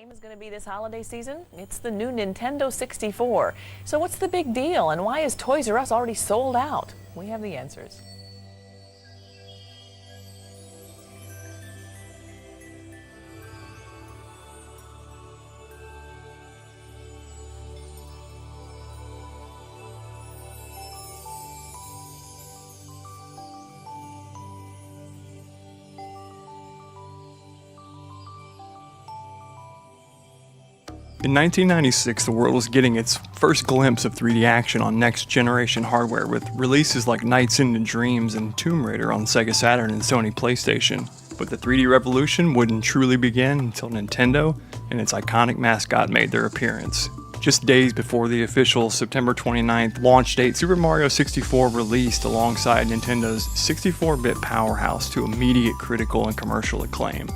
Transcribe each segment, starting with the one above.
game is going to be this holiday season? It's the new Nintendo 64. So what's the big deal, and why is Toys R Us already sold out? We have the answers. In 1996, the world was getting its first glimpse of 3D action on next-generation hardware with releases like Nights into Dreams and Tomb Raider on Sega Saturn and Sony PlayStation. But the 3D revolution wouldn't truly begin until Nintendo and its iconic mascot made their appearance. Just days before the official September 29th launch date, Super Mario 64 released alongside Nintendo's 64-bit powerhouse to immediate critical and commercial acclaim.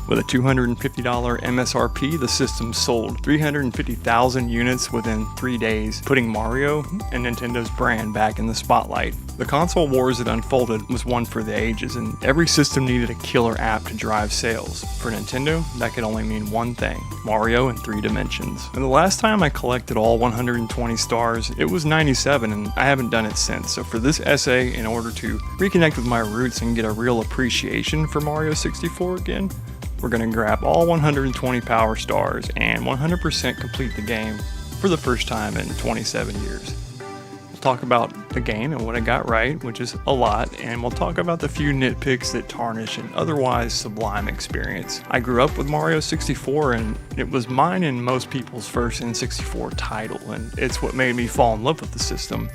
With a $250 MSRP, the system sold 350,000 units within 3 days, putting Mario and Nintendo's brand back in the spotlight. The console wars that unfolded was one for the ages, and every system needed a killer app to drive sales. For Nintendo, that could only mean one thing: Mario in 3 dimensions. And the last time I collected all 120 stars, it was 97, and I haven't done it since. So for this essay, in order to reconnect with my roots and get a real appreciation for Mario 64 again, we're going to grab all 120 power stars and 100% complete the game for the first time in 27 years. We'll talk about the game and what I got right, which is a lot, and we'll talk about the few nitpicks that tarnish an otherwise sublime experience. I grew up with Mario 64, and it was mine and most people's first N64 title, and it's what made me fall in love with the system.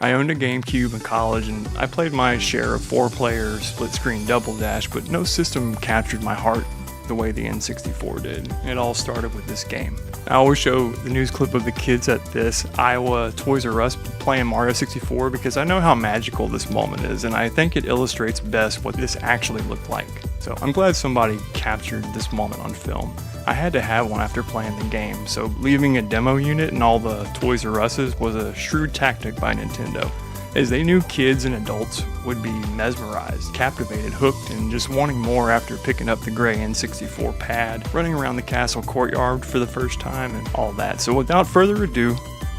I owned a GameCube in college, and I played my share of 4-player split-screen Double Dash, but no system captured my heart the way the N64 did. It all started with this game. I always show the news clip of the kids at this Iowa Toys R Us playing Mario 64 because I know how magical this moment is, and I think it illustrates best what this actually looked like. So I'm glad somebody captured this moment on film. I had to have one after playing the game, so leaving a demo unit in all the Toys R Us's was a shrewd tactic by Nintendo, as they knew kids and adults would be mesmerized, captivated, hooked, and just wanting more after picking up the gray N64 pad, running around the castle courtyard for the first time, and all that. So without further ado,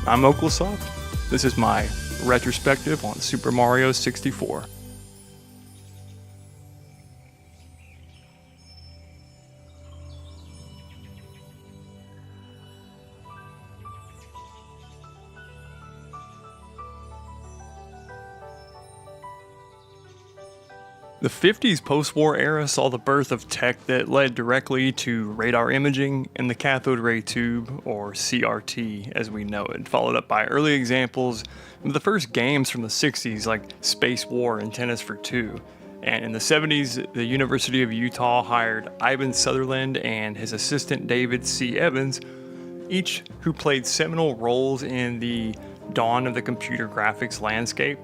I'm Oklasoft. This is my retrospective on Super Mario 64. The 50s post-war era saw the birth of tech that led directly to radar imaging and the cathode ray tube, or CRT as we know it, followed up by early examples of the first games from the 60s like Space War and Tennis for Two. And in the 70s, the University of Utah hired Ivan Sutherland and his assistant David C. Evans, each who played seminal roles in the dawn of the computer graphics landscape.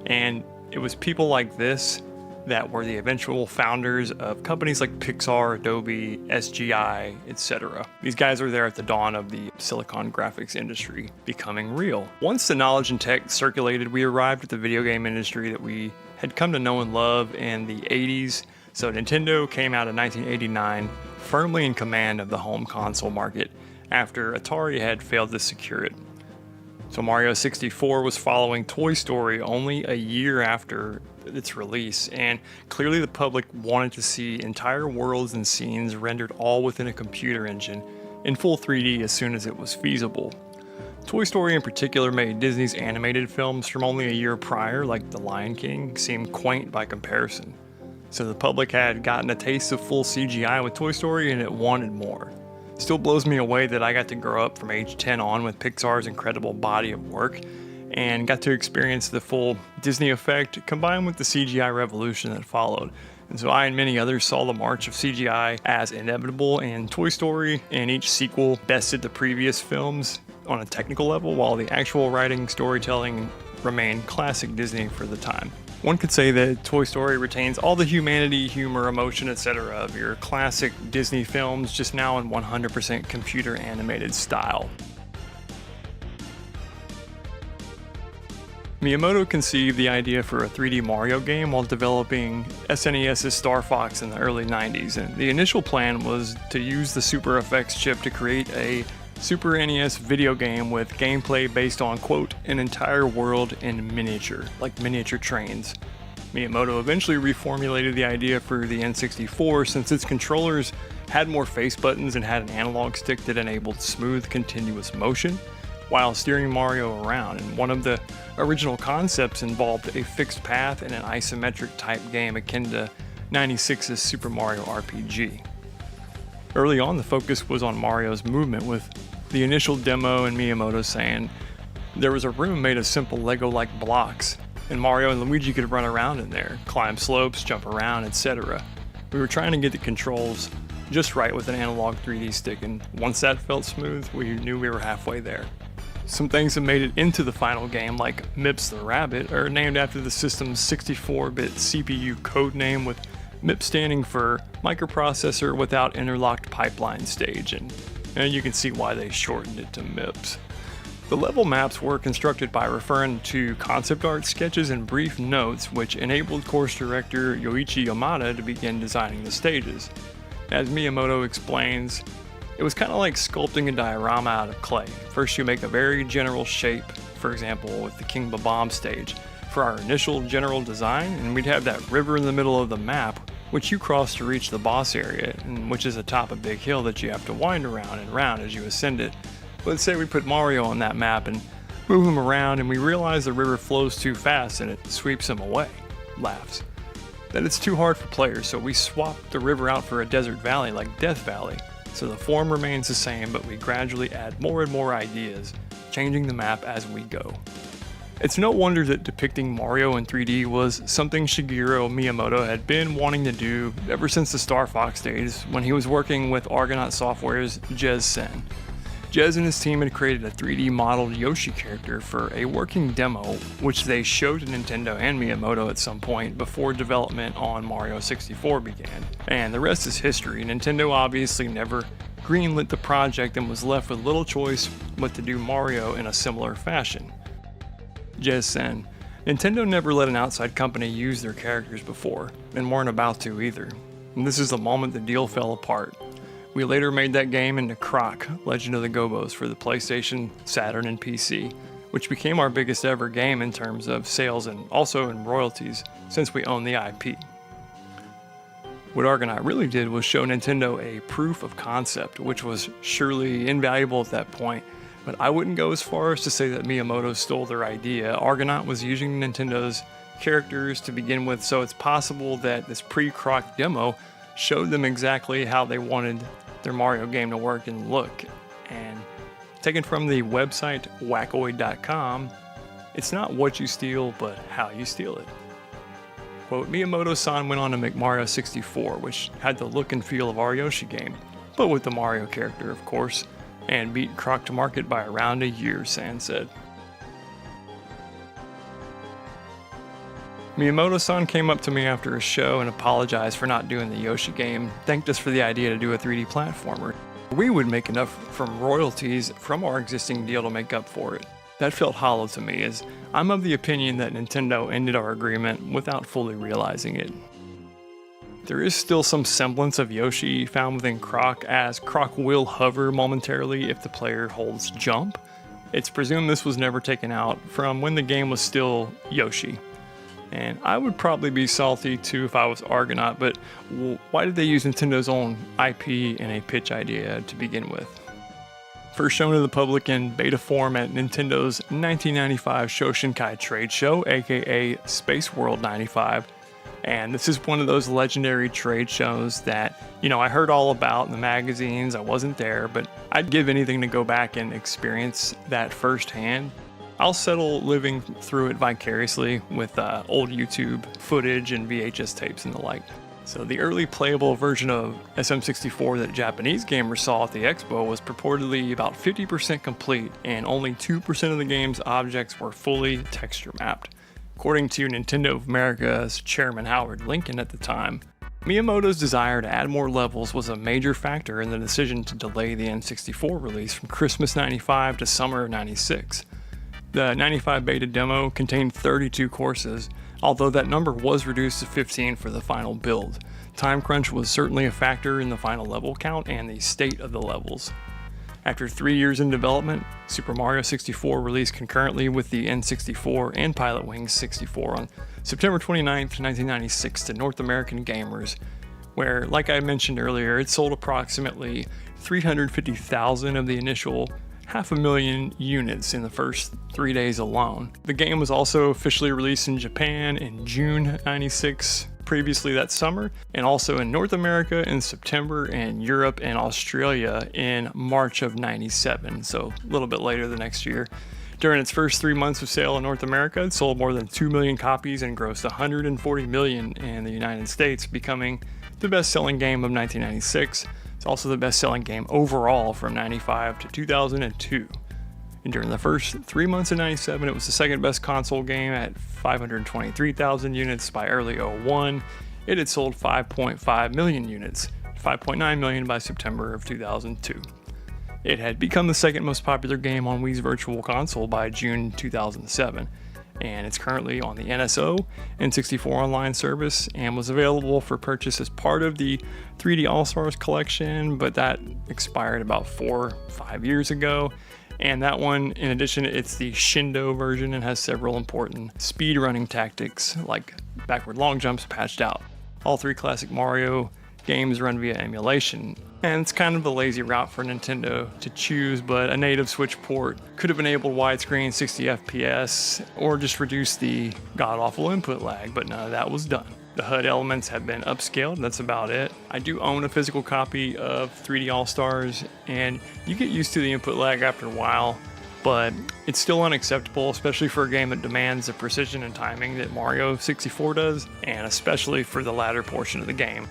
And it was people like this that were the eventual founders of companies like Pixar, Adobe, SGI, etc. These guys were there at the dawn of the silicon graphics industry becoming real. Once the knowledge and tech circulated, we arrived at the video game industry that we had come to know and love in the 80s. So Nintendo came out in 1989, firmly in command of the home console market after Atari had failed to secure it. So Mario 64 was following Toy Story only a year after its release, and clearly the public wanted to see entire worlds and scenes rendered all within a computer engine in full 3D as soon as it was feasible. Toy Story in particular made Disney's animated films from only a year prior, like The Lion King, seem quaint by comparison. So the public had gotten a taste of full CGI with Toy Story and it wanted more. Still blows me away that I got to grow up from age 10 on with Pixar's incredible body of work and got to experience the full Disney effect combined with the CGI revolution that followed. And so I and many others saw the march of CGI as inevitable, and Toy Story and each sequel bested the previous films on a technical level, while the actual writing, storytelling remained classic Disney for the time. One could say that Toy Story retains all the humanity, humor, emotion, etc. of your classic Disney films, just now in 100% computer animated style. Miyamoto conceived the idea for a 3D Mario game while developing SNES's Star Fox in the early 90s, and the initial plan was to use the Super FX chip to create a Super NES video game with gameplay based on, quote, an entire world in miniature, like miniature trains. Miyamoto eventually reformulated the idea for the N64 since its controllers had more face buttons and had an analog stick that enabled smooth, continuous motion while steering Mario around, and one of the original concepts involved a fixed path in an isometric type game akin to 96's Super Mario RPG. Early on, the focus was on Mario's movement, with the initial demo and Miyamoto saying there was a room made of simple Lego-like blocks, and Mario and Luigi could run around in there, climb slopes, jump around, etc. We were trying to get the controls just right with an analog 3D stick, and once that felt smooth, we knew we were halfway there. Some things that made it into the final game, like MIPS the Rabbit, are named after the system's 64-bit CPU codename, with MIPS standing for Microprocessor Without Interlocked Pipeline Stage, and you can see why they shortened it to MIPS. The level maps were constructed by referring to concept art sketches and brief notes, which enabled course director Yoichi Yamada to begin designing the stages. As Miyamoto explains, it was kind of like sculpting a diorama out of clay. First you make a very general shape, for example with the King Bob-omb stage, for our initial general design, and we'd have that river in the middle of the map, which you cross to reach the boss area, and which is atop a big hill that you have to wind around and round as you ascend it. Let's say we put Mario on that map and move him around, and we realize the river flows too fast and it sweeps him away. Laughs. That it's too hard for players, so we swapped the river out for a desert valley like Death Valley. So the form remains the same, but we gradually add more and more ideas, changing the map as we go. It's no wonder that depicting Mario in 3D was something Shigeru Miyamoto had been wanting to do ever since the Star Fox days when he was working with Argonaut Software's Jez Sen. Jez and his team had created a 3D modeled Yoshi character for a working demo, which they showed to Nintendo and Miyamoto at some point before development on Mario 64 began. And the rest is history. Nintendo obviously never greenlit the project and was left with little choice but to do Mario in a similar fashion. Jez Sen. Nintendo never let an outside company use their characters before, and weren't about to either. And this is the moment the deal fell apart. We later made that game into Croc, Legend of the Gobos, for the PlayStation, Saturn, and PC, which became our biggest ever game in terms of sales and also in royalties, since we own the IP. What Argonaut really did was show Nintendo a proof of concept, which was surely invaluable at that point, but I wouldn't go as far as to say that Miyamoto stole their idea. Argonaut was using Nintendo's characters to begin with, so it's possible that this pre-Croc demo showed them exactly how they wanted their Mario game to work and look. And taken from the website wackoid.com, it's not what you steal, but how you steal it. Quote, Miyamoto-san went on to make Mario 64, which had the look and feel of our Yoshi game, but with the Mario character, of course, and beat Croc to market by around a year, San said. Miyamoto-san came up to me after a show and apologized for not doing the Yoshi game, thanked us for the idea to do a 3D platformer. We would make enough from royalties from our existing deal to make up for it. That felt hollow to me, as I'm of the opinion that Nintendo ended our agreement without fully realizing it. There is still some semblance of Yoshi found within Croc, as Croc will hover momentarily if the player holds jump. It's presumed this was never taken out from when the game was still Yoshi. And I would probably be salty too if I was Argonaut, but why did they use Nintendo's own IP in a pitch idea to begin with? First shown to the public in beta form at Nintendo's 1995 Shoshinkai trade show, aka Space World 95. And this is one of those legendary trade shows that, I heard all about in the magazines. I wasn't there, but I'd give anything to go back and experience that firsthand. I'll settle living through it vicariously with old YouTube footage and VHS tapes and the like. So the early playable version of SM64 that Japanese gamers saw at the expo was purportedly about 50% complete, and only 2% of the game's objects were fully texture mapped. According to Nintendo of America's chairman Howard Lincoln at the time, Miyamoto's desire to add more levels was a major factor in the decision to delay the N64 release from Christmas '95 to summer '96. The 95 beta demo contained 32 courses, although that number was reduced to 15 for the final build. Time crunch was certainly a factor in the final level count and the state of the levels. After 3 years in development, Super Mario 64 released concurrently with the N64 and Pilotwings 64 on September 29, 1996 to North American gamers, where, like I mentioned earlier, it sold approximately 350,000 of the initial 500,000 units in the first 3 days alone. The game was also officially released in Japan in June 96, previously that summer, and also in North America in September, and Europe and Australia in March of 97, so a little bit later the next year. During its first 3 months of sale in North America, it sold more than 2 million copies and grossed 140 million in the United States, becoming the best-selling game of 1996. It's also the best-selling game overall from 95 to 2002. And during the first 3 months of 97, it was the second best console game at 523,000 units. By early 01, it had sold 5.5 million units, 5.9 million by September of 2002. It had become the second most popular game on Wii's Virtual Console by June 2007. And it's currently on the NSO N64 online service and was available for purchase as part of the 3D All-Stars collection, but that expired about 4-5 years ago. And that one, in addition, it's the Shindo version and has several important speedrunning tactics like backward long jumps patched out. All 3 classic Mario games run via emulation, and it's kind of the lazy route for Nintendo to choose, but a native Switch port could have enabled widescreen 60 FPS or just reduced the god-awful input lag, but none of that was done. The HUD elements have been upscaled, that's about it. I do own a physical copy of 3D All-Stars, and you get used to the input lag after a while, but it's still unacceptable, especially for a game that demands the precision and timing that Mario 64 does, and especially for the latter portion of the game.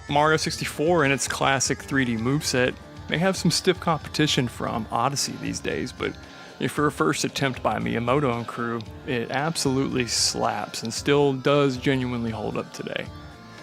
Mario 64 and its classic 3D moveset may have some stiff competition from Odyssey these days, but for a first attempt by Miyamoto and crew, it absolutely slaps and still does genuinely hold up today.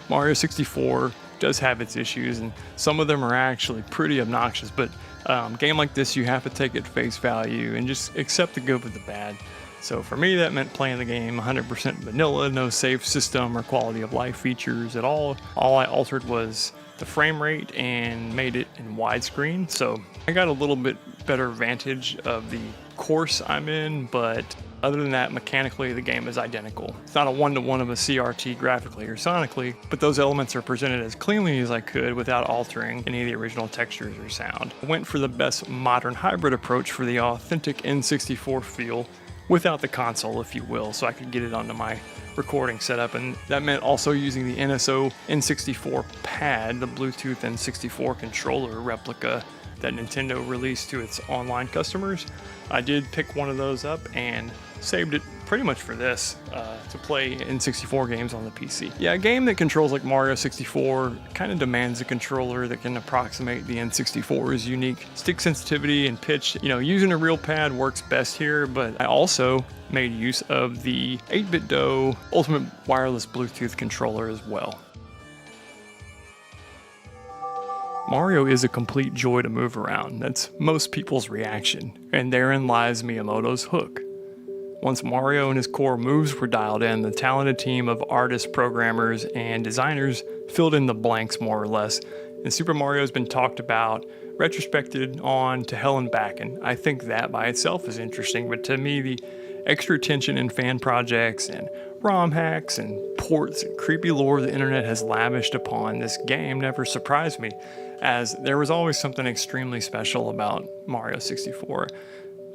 Mario 64 does have its issues, and some of them are actually pretty obnoxious, but a game like this you have to take at face value and just accept the good with the bad. So for me, that meant playing the game 100% vanilla, no save system or quality of life features at all. All I altered was the frame rate and made it in widescreen. So I got a little bit better vantage of the course I'm in, but other than that, mechanically the game is identical. It's not a one-to-one of a CRT graphically or sonically, but those elements are presented as cleanly as I could without altering any of the original textures or sound. I went for the best modern hybrid approach for the authentic N64 feel, without the console, if you will, so I could get it onto my recording setup, and that meant also using the NSO N64 pad, the Bluetooth N64 controller replica that Nintendo released to its online customers. I did pick one of those up and saved it pretty much for this, to play N64 games on the PC. Yeah, a game that controls like Mario 64 kind of demands a controller that can approximate the N64's unique stick sensitivity and pitch. You know, using a real pad works best here, but I also made use of the 8BitDo Ultimate Wireless Bluetooth controller as well. Mario is a complete joy to move around. That's most people's reaction, and therein lies Miyamoto's hook. Once Mario and his core moves were dialed in, the talented team of artists, programmers, and designers filled in the blanks more or less, and Super Mario has been talked about, retrospected on to hell and back, and I think that by itself is interesting, but to me the extra attention in fan projects and ROM hacks and ports and creepy lore the internet has lavished upon this game never surprised me, as there was always something extremely special about Mario 64.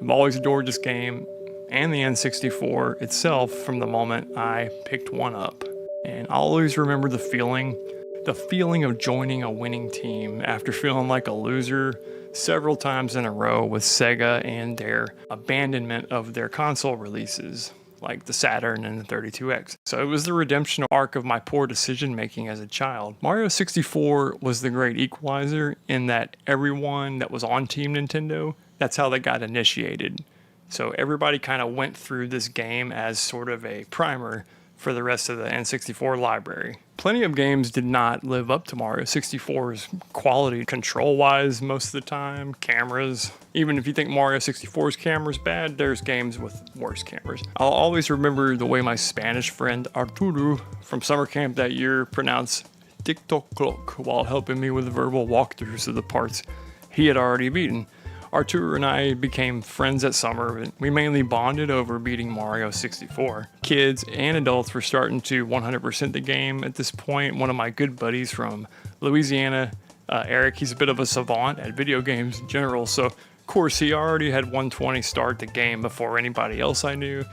I've always adored this game and the N64 itself from the moment I picked one up. And I'll always remember the feeling of joining a winning team after feeling like a loser several times in a row with Sega and their abandonment of their console releases, like the Saturn and the 32X. So it was the redemption arc of my poor decision making as a child. Mario 64 was the great equalizer in that everyone that was on Team Nintendo, that's how they got initiated. So everybody kind of went through this game as sort of a primer for the rest of the N64 library. Plenty of games did not live up to Mario 64's quality control-wise most of the time, cameras. Even if you think Mario 64's camera's bad, there's games with worse cameras. I'll always remember the way my Spanish friend Arturo from summer camp that year pronounced TikTok while helping me with verbal walkthroughs of the parts he had already beaten. Arturo and I became friends that summer, and we mainly bonded over beating Mario 64. Kids and adults were starting to 100% the game at this point. One of my good buddies from Louisiana, Eric, he's a bit of a savant at video games in general, so of course he already had 120 start the game before anybody else I knew,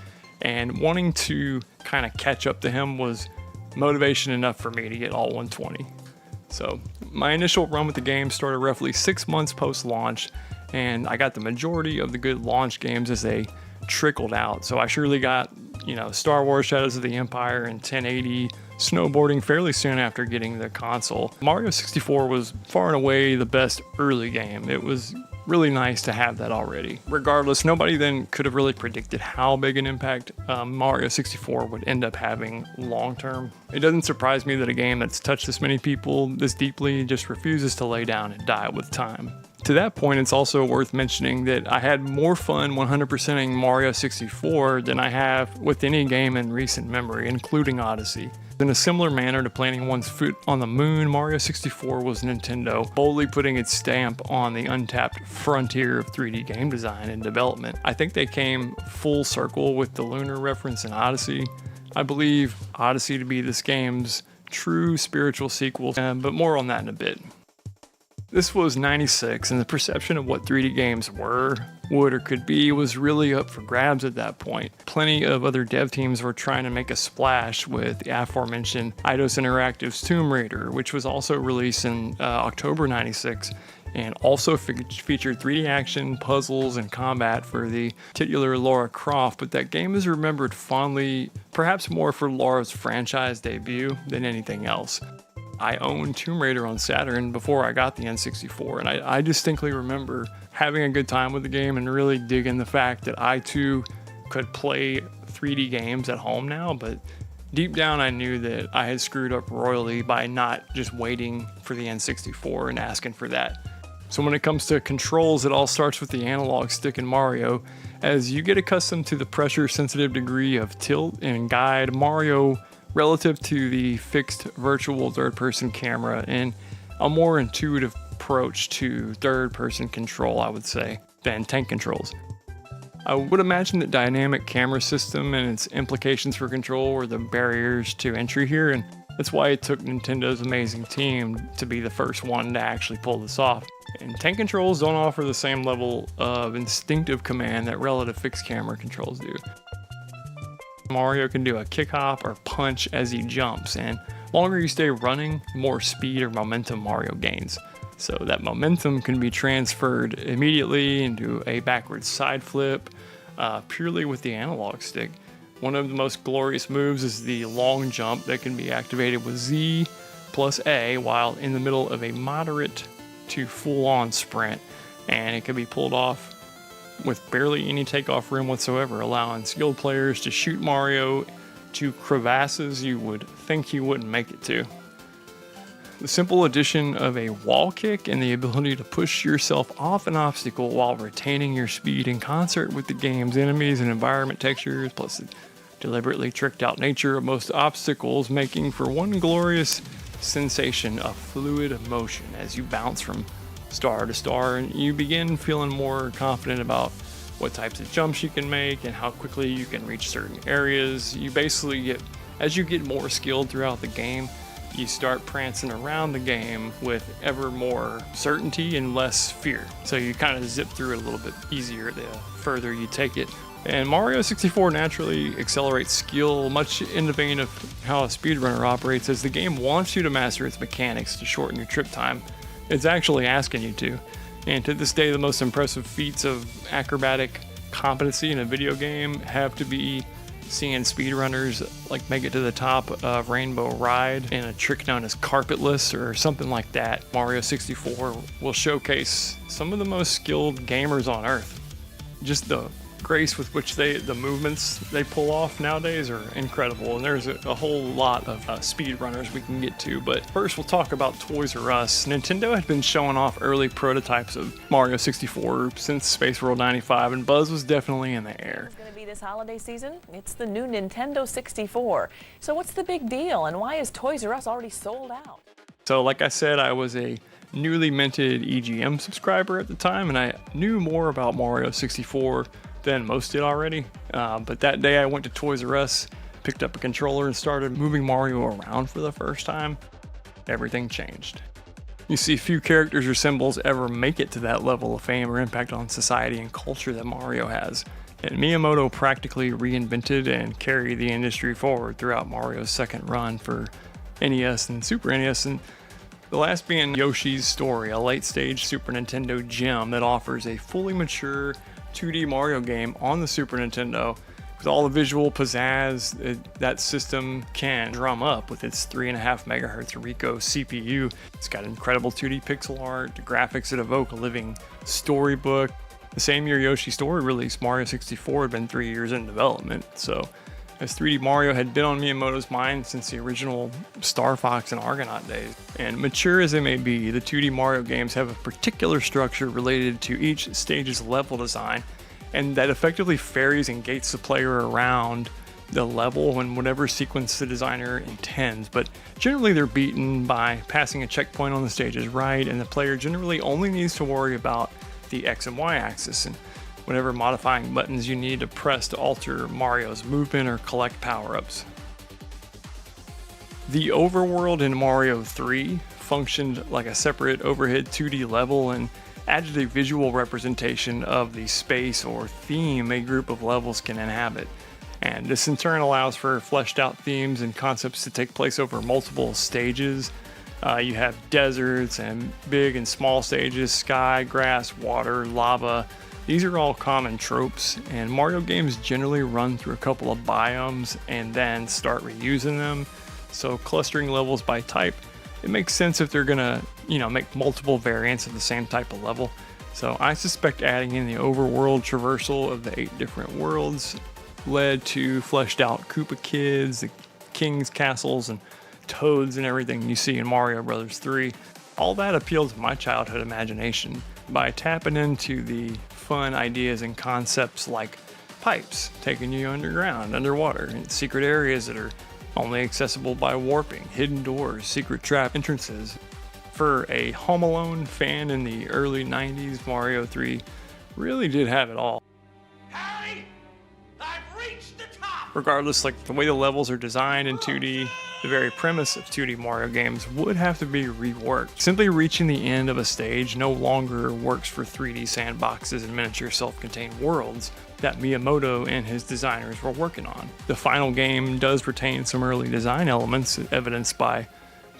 and wanting to kind of catch up to him was motivation enough for me to get all 120. So my initial run with the game started roughly 6 months post-launch, and I got the majority of the good launch games as they trickled out. So I surely got, Star Wars Shadows of the Empire and 1080 snowboarding fairly soon after getting the console. Mario 64 was far and away the best early game. It was really nice to have that already. Regardless, nobody then could have really predicted how big an impact Mario 64 would end up having long term. It doesn't surprise me that a game that's touched this many people this deeply just refuses to lay down and die with time. To that point, it's also worth mentioning that I had more fun 100%ing Mario 64 than I have with any game in recent memory, including Odyssey. In a similar manner to planting one's foot on the moon, Mario 64 was Nintendo boldly putting its stamp on the untapped frontier of 3D game design and development. I think they came full circle with the lunar reference in Odyssey. I believe Odyssey to be this game's true spiritual sequel, but more on that in a bit. This was '96, and the perception of what 3D games were, would, or could be was really up for grabs at that point. Plenty of other dev teams were trying to make a splash with the aforementioned Eidos Interactive's Tomb Raider, which was also released in October '96, and also featured 3D action, puzzles, and combat for the titular Lara Croft, but that game is remembered fondly, perhaps more for Lara's franchise debut than anything else. I owned Tomb Raider on Saturn before I got the N64, and I distinctly remember having a good time with the game and really digging the fact that I too could play 3D games at home now, but deep down I knew that I had screwed up royally by not just waiting for the N64 and asking for that. So when it comes to controls, it all starts with the analog stick in Mario. As you get accustomed to the pressure-sensitive degree of tilt and guide, Mario relative to the fixed virtual third-person camera and a more intuitive approach to third-person control, I would say, than tank controls. I would imagine that dynamic camera system and its implications for control were the barriers to entry here, and that's why it took Nintendo's amazing team to be the first one to actually pull this off. And tank controls don't offer the same level of instinctive command that relative fixed camera controls do. Mario can do a kick hop or punch as he jumps, and the longer you stay running, the more speed or momentum Mario gains. So that momentum can be transferred immediately into a backwards side flip purely with the analog stick. One of the most glorious moves is the long jump that can be activated with Z plus A while in the middle of a moderate to full-on sprint, and it can be pulled off with barely any takeoff room whatsoever, allowing skilled players to shoot Mario to crevasses you would think he wouldn't make it to. The simple addition of a wall kick and the ability to push yourself off an obstacle while retaining your speed in concert with the game's enemies and environment textures, plus the deliberately tricked out nature of most obstacles, making for one glorious sensation of fluid motion as you bounce from star to star, and you begin feeling more confident about what types of jumps you can make and how quickly you can reach certain areas. You basically get, as you get more skilled throughout the game, you start prancing around the game with ever more certainty and less fear. So you kind of zip through it a little bit easier the further you take it. And Mario 64 naturally accelerates skill, much in the vein of how a speedrunner operates, as the game wants you to master its mechanics to shorten your trip time. It's actually asking you to. And to this day, the most impressive feats of acrobatic competency in a video game have to be seeing speedrunners like make it to the top of Rainbow Ride in a trick known as Carpetless or something like that. Mario 64 will showcase some of the most skilled gamers on Earth. Just the grace with which the movements they pull off nowadays are incredible, and there's a whole lot of speed runners we can get to. But first we'll talk about Toys R Us. Nintendo had been showing off early prototypes of Mario 64 since Space World 95, and buzz was definitely in the air. It's going to be this holiday season. It's the new Nintendo 64. So what's the big deal, and why is Toys R Us already sold out? So like I said, I was a newly minted EGM subscriber at the time, and I knew more about Mario 64 than most did already. But that day I went to Toys R Us, picked up a controller, and started moving Mario around for the first time. Everything changed. You see, few characters or symbols ever make it to that level of fame or impact on society and culture that Mario has. And Miyamoto practically reinvented and carried the industry forward throughout Mario's second run for NES and Super NES, and the last being Yoshi's Story, a late-stage Super Nintendo gem that offers a fully mature 2D Mario game on the Super Nintendo with all the visual pizzazz that system can drum up with its 3.5 MHz Rico CPU. It's got incredible 2D pixel art, the graphics that evoke a living storybook. The same year Yoshi's Story released, Mario 64 had been 3 years in development, so as 3D Mario had been on Miyamoto's mind since the original Star Fox and Argonaut days. And mature as they may be, the 2D Mario games have a particular structure related to each stage's level design, and that effectively ferries and gates the player around the level in whatever sequence the designer intends. But generally they're beaten by passing a checkpoint on the stage's right, and the player generally only needs to worry about the X and Y axis and whatever modifying buttons you need to press to alter Mario's movement or collect power-ups. The overworld in Mario 3 functioned like a separate overhead 2D level and added a visual representation of the space or theme a group of levels can inhabit. And this in turn allows for fleshed out themes and concepts to take place over multiple stages. You have deserts and big and small stages, sky, grass, water, lava. These are all common tropes, and Mario games generally run through a couple of biomes and then start reusing them. So clustering levels by type, it makes sense if they're gonna, make multiple variants of the same type of level. So I suspect adding in the overworld traversal of the 8 different worlds led to fleshed out Koopa Kids, the King's Castles, and Toads and everything you see in Mario Bros. 3. All that appealed to my childhood imagination by tapping into the fun ideas and concepts like pipes taking you underground, underwater, and secret areas that are only accessible by warping, hidden doors, secret trap entrances. For a Home Alone fan in the early 90s, Mario 3 really did have it all. Harry, I've reached the top! Regardless, the way the levels are designed in 2D, the very premise of 2D Mario games would have to be reworked. Simply reaching the end of a stage no longer works for 3D sandboxes and miniature self-contained worlds that Miyamoto and his designers were working on. The final game does retain some early design elements, evidenced by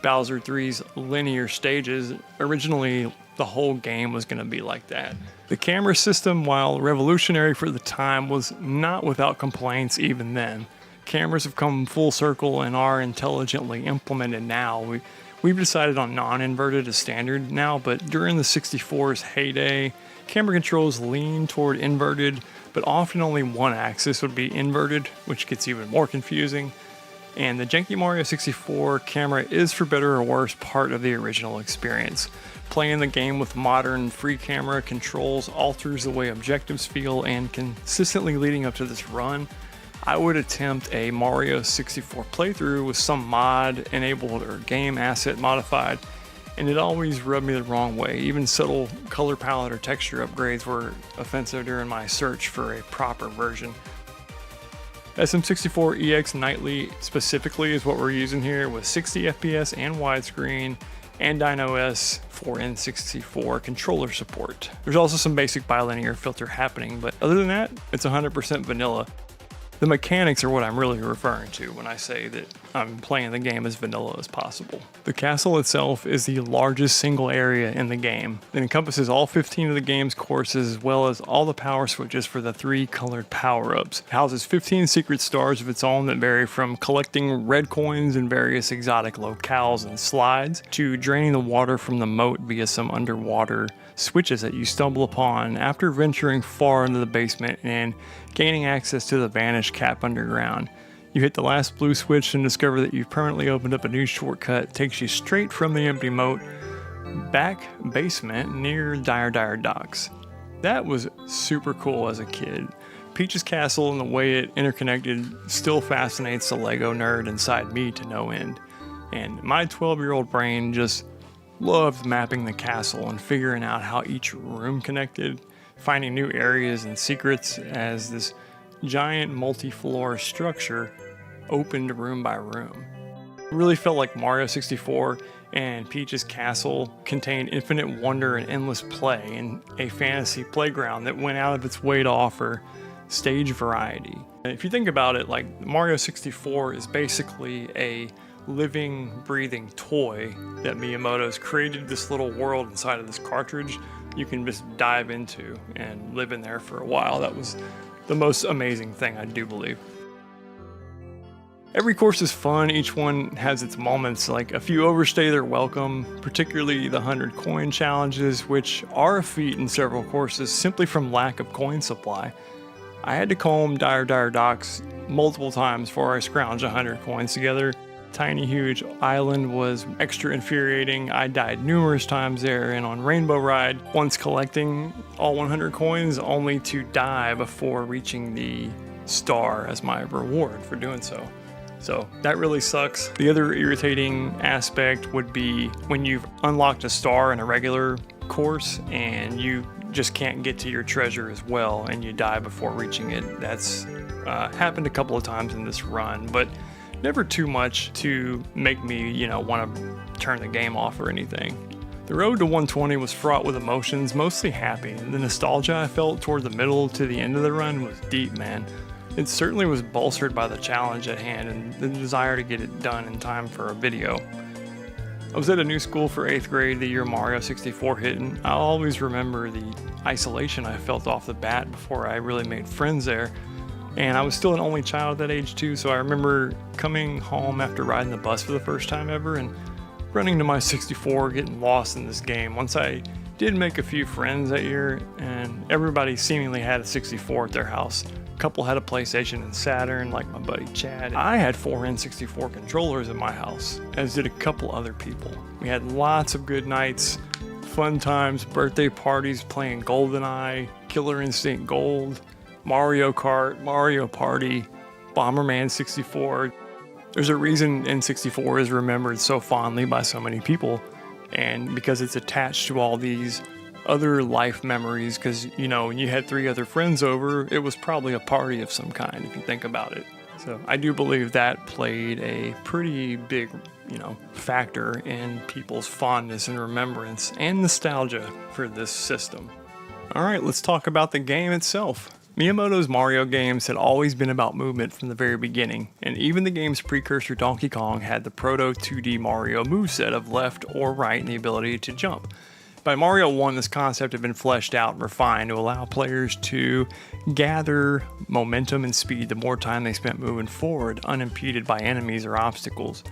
Bowser 3's linear stages. Originally, the whole game was going to be like that. The camera system, while revolutionary for the time, was not without complaints even then. Cameras have come full circle and are intelligently implemented now. We've decided on non-inverted as standard now, but during the 64's heyday, camera controls lean toward inverted, but often only one axis would be inverted, which gets even more confusing. And the janky Mario 64 camera is, for better or worse, part of the original experience. Playing the game with modern free camera controls alters the way objectives feel, and consistently leading up to this run, I would attempt a Mario 64 playthrough with some mod enabled or game asset modified, and it always rubbed me the wrong way. Even subtle color palette or texture upgrades were offensive during my search for a proper version. SM64EX Nightly specifically is what we're using here, with 60 FPS and widescreen, and DynoS for N64 controller support. There's also some basic bilinear filter happening, but other than that, it's 100% vanilla. The mechanics are what I'm really referring to when I say that I'm playing the game as vanilla as possible. The castle itself is the largest single area in the game. It encompasses all 15 of the game's courses, as well as all the power switches for the 3 colored power-ups. It houses 15 secret stars of its own that vary from collecting red coins in various exotic locales and slides, to draining the water from the moat via some underwater switches that you stumble upon after venturing far into the basement and gaining access to the vanished cap underground. You hit the last blue switch and discover that you've permanently opened up a new shortcut that takes you straight from the empty moat back basement near Dire Docks. That was super cool as a kid. Peach's Castle and the way it interconnected still fascinates the LEGO nerd inside me to no end. And my 12-year-old brain just loved mapping the castle and figuring out how each room connected, finding new areas and secrets as this giant multi-floor structure opened room by room. It really felt like Mario 64 and Peach's Castle contained infinite wonder and endless play in a fantasy playground that went out of its way to offer stage variety. And if you think about it, like Mario 64 is basically a living, breathing toy that Miyamoto's created this little world inside of this cartridge you can just dive into and live in there for a while. That was the most amazing thing, I do believe. Every course is fun, each one has its moments, like a few overstay their welcome, particularly the 100 coin challenges, which are a feat in several courses simply from lack of coin supply. I had to comb Dire Docks multiple times before I scrounged 100 coins together. Tiny Huge Island was extra infuriating. I died numerous times there, and on Rainbow Ride, once collecting all 100 coins only to die before reaching the star as my reward for doing so. So that really sucks. The other irritating aspect would be when you've unlocked a star in a regular course and you just can't get to your treasure as well and you die before reaching it. That's happened a couple of times in this run, but never too much to make me, want to turn the game off or anything. The road to 120 was fraught with emotions, mostly happy. The nostalgia I felt toward the middle to the end of the run was deep, man. It certainly was bolstered by the challenge at hand and the desire to get it done in time for a video. I was at a new school for 8th grade the year Mario 64 hit, and I'll always remember the isolation I felt off the bat before I really made friends there. And I was still an only child at that age too, so I remember coming home after riding the bus for the first time ever and running to my 64, getting lost in this game. Once I did make a few friends that year, and everybody seemingly had a 64 at their house. A couple had a PlayStation and Saturn, like my buddy Chad. I had 4 N64 controllers at my house, as did a couple other people. We had lots of good nights, fun times, birthday parties, playing GoldenEye, Killer Instinct Gold, Mario Kart, Mario Party, Bomberman 64. There's a reason N64 is remembered so fondly by so many people, and because it's attached to all these other life memories, because, when you had 3 other friends over, it was probably a party of some kind, if you think about it. So I do believe that played a pretty big, factor in people's fondness and remembrance and nostalgia for this system. All right, let's talk about the game itself. Miyamoto's Mario games had always been about movement from the very beginning, and even the game's precursor Donkey Kong had the proto 2D Mario moveset of left or right and the ability to jump. By Mario 1, this concept had been fleshed out and refined to allow players to gather momentum and speed the more time they spent moving forward, unimpeded by enemies or obstacles.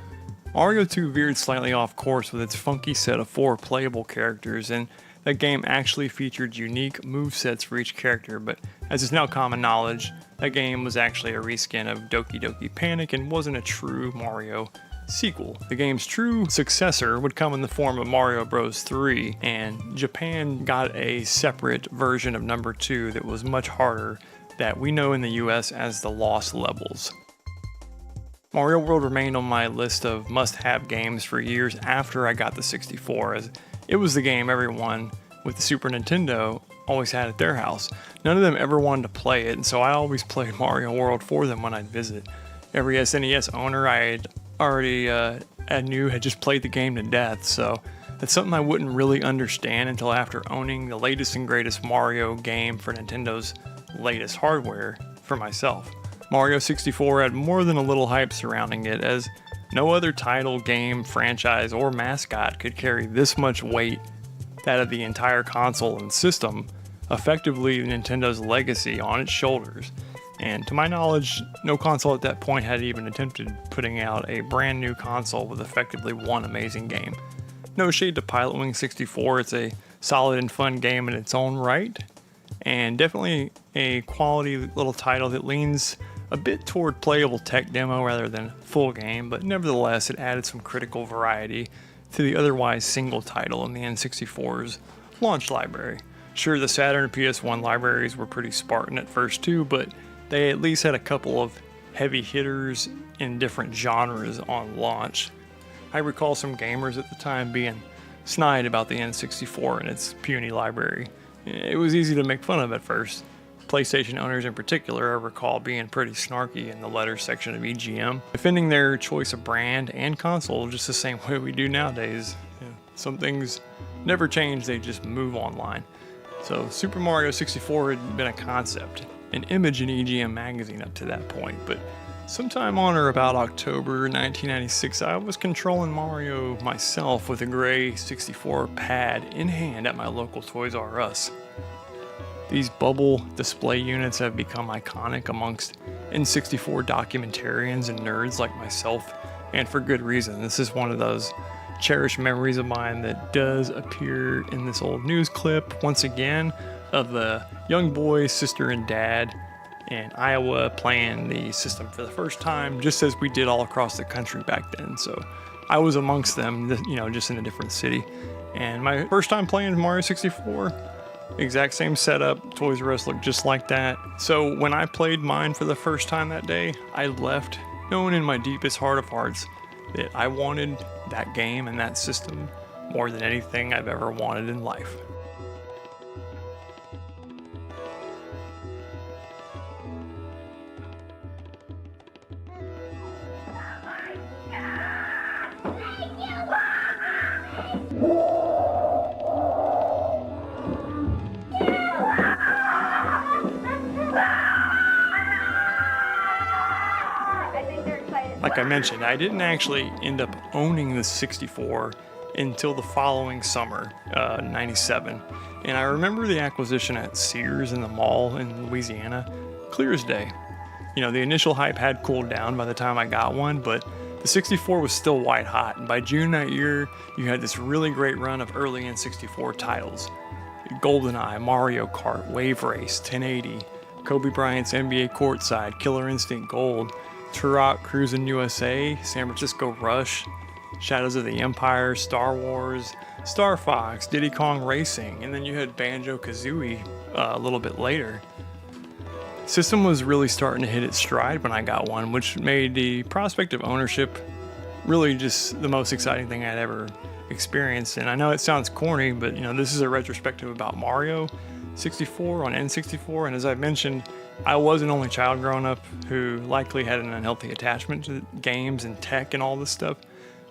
Mario 2 veered slightly off course with its funky set of 4 playable characters, and that game actually featured unique movesets for each character, but as is now common knowledge, that game was actually a reskin of Doki Doki Panic and wasn't a true Mario sequel. The game's true successor would come in the form of Mario Bros. 3, and Japan got a separate version of number 2 that was much harder, that we know in the US as the Lost Levels. Mario World remained on my list of must-have games for years after I got the 64, as it was the game everyone with the Super Nintendo always had at their house. None of them ever wanted to play it, and so I always played Mario World for them when I'd visit. Every SNES owner I had already knew had just played the game to death, so that's something I wouldn't really understand until after owning the latest and greatest Mario game for Nintendo's latest hardware for myself. Mario 64 had more than a little hype surrounding it, as no other title, game, franchise, or mascot could carry this much weight, that of the entire console and system, effectively Nintendo's legacy on its shoulders. And to my knowledge, no console at that point had even attempted putting out a brand new console with effectively one amazing game. No shade to Pilotwings 64, it's a solid and fun game in its own right, and definitely a quality little title that leans a bit toward playable tech demo rather than full game, but nevertheless it added some critical variety to the otherwise single title in the N64's launch library. Sure, the Saturn and PS1 libraries were pretty spartan at first too, but they at least had a couple of heavy hitters in different genres on launch. I recall some gamers at the time being snide about the N64 and its puny library. It was easy to make fun of at first. PlayStation owners in particular, I recall being pretty snarky in the letters section of EGM, defending their choice of brand and console just the same way we do nowadays. Some things never change, they just move online. So Super Mario 64 had been a concept, an image in EGM magazine up to that point, but sometime on or about October 1996, I was controlling Mario myself with a gray 64 pad in hand at my local Toys R Us. These bubble display units have become iconic amongst N64 documentarians and nerds like myself, and for good reason. This is one of those cherished memories of mine that does appear in this old news clip once again of the young boy, sister, and dad in Iowa playing the system for the first time, just as we did all across the country back then. So I was amongst them, just in a different city. And my first time playing Mario 64, exact same setup, Toys R Us looked just like that. So when I played mine for the first time that day, I left knowing in my deepest heart of hearts that I wanted that game and that system more than anything I've ever wanted in life. Like I mentioned, I didn't actually end up owning the 64 until the following summer, 97. And I remember the acquisition at Sears in the mall in Louisiana, clear as day. The initial hype had cooled down by the time I got one, but the 64 was still white hot. And by June that year, you had this really great run of early N64 titles. GoldenEye, Mario Kart, Wave Race, 1080, Kobe Bryant's NBA Courtside, Killer Instinct Gold, Turok Cruisin' USA, San Francisco Rush, Shadows of the Empire, Star Wars, Star Fox, Diddy Kong Racing, and then you had Banjo-Kazooie a little bit later. System was really starting to hit its stride when I got one, which made the prospect of ownership really just the most exciting thing I'd ever experienced. And I know it sounds corny, but this is a retrospective about Mario 64 on N64, and as I mentioned, I was an only child growing up who likely had an unhealthy attachment to games and tech and all this stuff,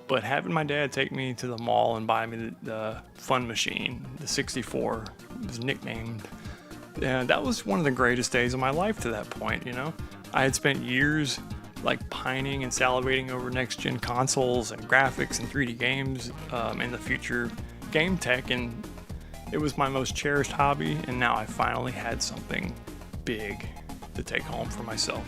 but having my dad take me to the mall and buy me the fun machine, the 64, was nicknamed, that was one of the greatest days of my life to that point. I had spent years pining and salivating over next-gen consoles and graphics and 3D games in the future game tech, and it was my most cherished hobby, and now I finally had something big to take home for myself.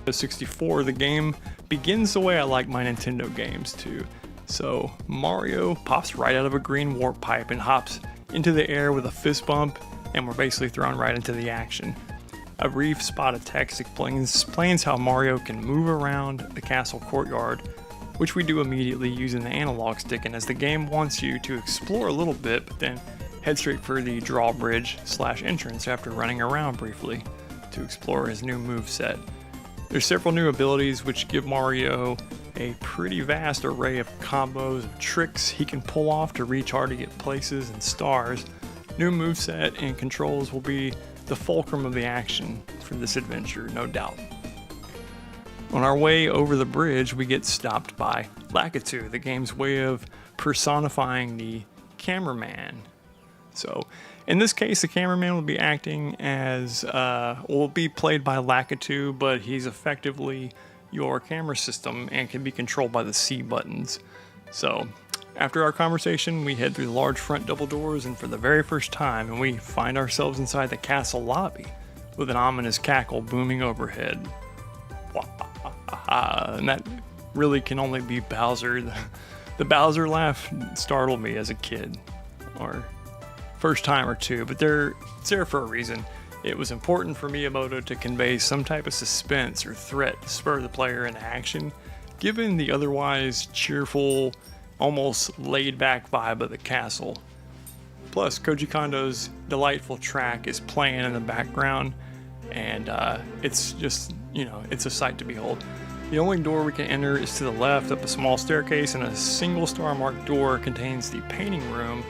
The 64, the game begins the way I like my Nintendo games too. So Mario pops right out of a green warp pipe and hops into the air with a fist bump, and we're basically thrown right into the action. A brief spot of text explains how Mario can move around the castle courtyard, which we do immediately using the analog stick, and as the game wants you to explore a little bit, but then head straight for the drawbridge/entrance after running around briefly to explore his new moveset. There's several new abilities which give Mario a pretty vast array of combos of tricks he can pull off to reach hard to get places and stars. New moveset and controls will be the fulcrum of the action for this adventure, no doubt. On our way over the bridge, we get stopped by Lakitu, the game's way of personifying the cameraman. So, in this case, the cameraman will be acting as, will be played by Lakitu, but he's effectively your camera system and can be controlled by the C buttons. So, after our conversation, we head through the large front double doors, and for the very first time, and we find ourselves inside the castle lobby with an ominous cackle booming overhead. And that really can only be Bowser. The Bowser laugh startled me as a kid. or first time or two, but it's there for a reason. It was important for Miyamoto to convey some type of suspense or threat to spur the player into action, given the otherwise cheerful, almost laid-back vibe of the castle. Plus, Koji Kondo's delightful track is playing in the background, and it's just, it's a sight to behold. The only door we can enter is to the left up a small staircase, and a single star marked door contains the painting room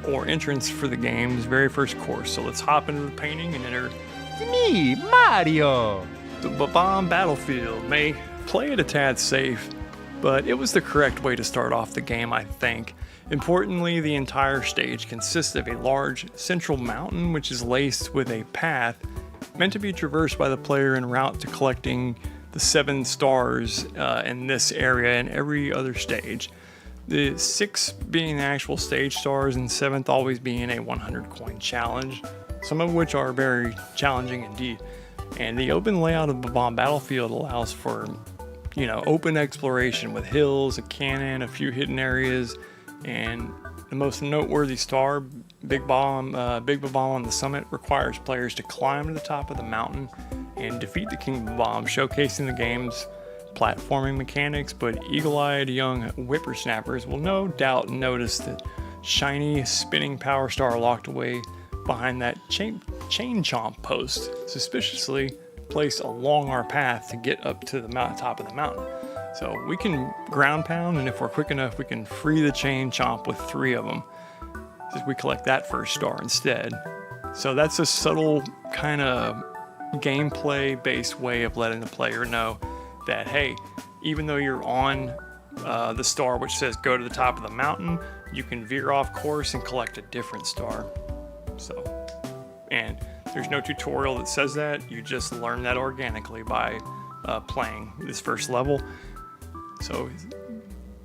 or entrance for the game's very first course. So let's hop into the painting and enter Me, Mario! the Bob-omb Battlefield. May play it a tad safe, but it was the correct way to start off the game, I think. Importantly, the entire stage consists of a large central mountain which is laced with a path meant to be traversed by the player en route to collecting the 7 stars in this area and every other stage. The 6 being the actual stage stars and 7th always being a 100 coin challenge, some of which are very challenging indeed. And the open layout of Bob-omb Battlefield allows for, open exploration with hills, a cannon, a few hidden areas, and the most noteworthy star, Big Bob-omb on the summit, requires players to climb to the top of the mountain and defeat the King Bob-omb, showcasing the game's platforming mechanics. But eagle-eyed young whippersnappers will no doubt notice the shiny spinning power star locked away behind that chain chomp post, suspiciously placed along our path to get up to the top of the mountain. So we can ground pound, and if we're quick enough, we can free the chain chomp with 3 of them. If we collect that first star instead. So that's a subtle kind of gameplay based way of letting the player know that, hey, even though you're on the star which says go to the top of the mountain, you can veer off course and collect a different star. So, and there's no tutorial that says that, you just learn that organically by playing this first level. So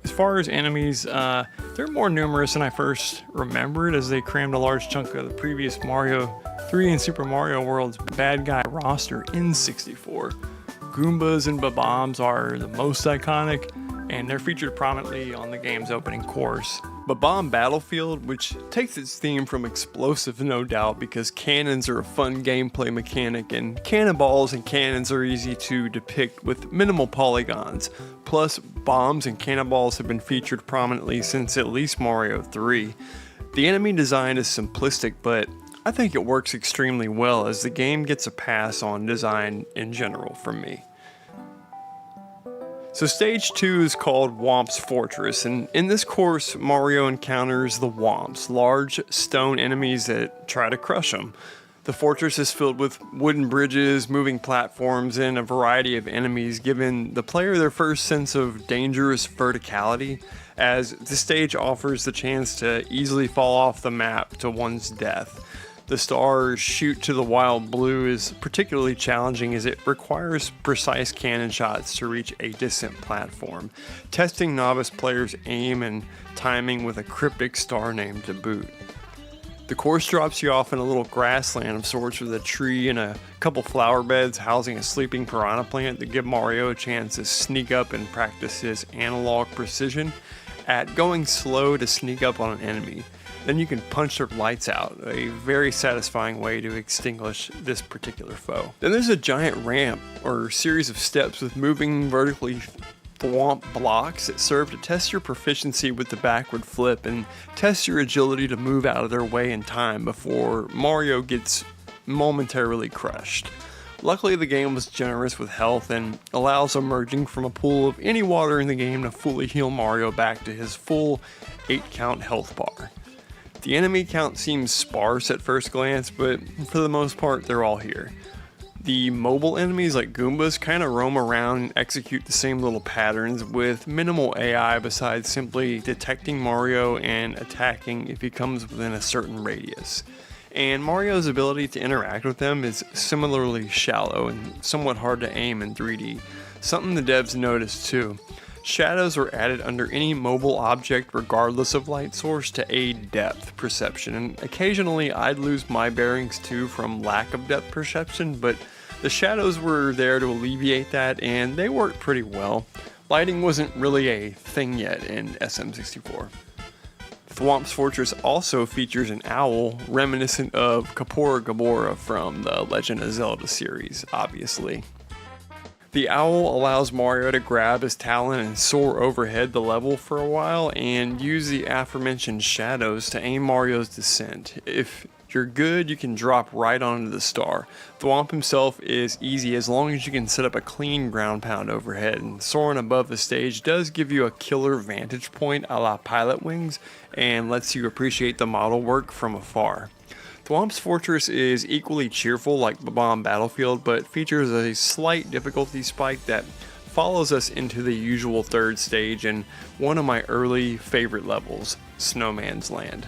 as far as enemies, they're more numerous than I first remembered, as they crammed a large chunk of the previous Mario 3 and Super Mario World's bad guy roster in 64. Goombas and Bob-ombs are the most iconic, and they're featured prominently on the game's opening course. Bob-omb Battlefield, which takes its theme from Explosive, no doubt, because cannons are a fun gameplay mechanic, and cannonballs and cannons are easy to depict with minimal polygons. Plus, bombs and cannonballs have been featured prominently since at least Mario 3. The enemy design is simplistic, but I think it works extremely well, as the game gets a pass on design in general from me. So stage 2 is called Whomp's Fortress, and in this course, Mario encounters the Whomps, large stone enemies that try to crush him. The fortress is filled with wooden bridges, moving platforms, and a variety of enemies, giving the player their first sense of dangerous verticality, as the stage offers the chance to easily fall off the map to one's death. The star's shoot to the wild blue is particularly challenging, as it requires precise cannon shots to reach a distant platform, testing novice players' aim and timing with a cryptic star name to boot. The course drops you off in a little grassland of sorts, with a tree and a couple flower beds housing a sleeping piranha plant that give Mario a chance to sneak up and practice his analog precision at going slow to sneak up on an enemy. Then you can punch their lights out, a very satisfying way to extinguish this particular foe. Then there's a giant ramp, or series of steps with moving vertically thwomp blocks that serve to test your proficiency with the backward flip and test your agility to move out of their way in time before Mario gets momentarily crushed. Luckily, the game was generous with health and allows emerging from a pool of any water in the game to fully heal Mario back to his full 8-count health bar. The enemy count seems sparse at first glance, but for the most part, they're all here. The mobile enemies like Goombas kind of roam around and execute the same little patterns with minimal AI besides simply detecting Mario and attacking if he comes within a certain radius. And Mario's ability to interact with them is similarly shallow and somewhat hard to aim in 3D, something the devs noticed too. Shadows were added under any mobile object regardless of light source to aid depth perception, and occasionally I'd lose my bearings too from lack of depth perception, but the shadows were there to alleviate that, and they worked pretty well. Lighting wasn't really a thing yet in SM64. Thwomp's Fortress also features an owl reminiscent of Kapora Gabora from the Legend of Zelda series, obviously. The owl allows Mario to grab his talon and soar overhead the level for a while and use the aforementioned shadows to aim Mario's descent. If you're good, you can drop right onto the star. Thwomp himself is easy as long as you can set up a clean ground pound overhead, and soaring above the stage does give you a killer vantage point a la Pilot Wings and lets you appreciate the model work from afar. Thwomp's Fortress is equally cheerful like Bob-omb Battlefield, but features a slight difficulty spike that follows us into the usual third stage and one of my early favorite levels, Snowman's Land.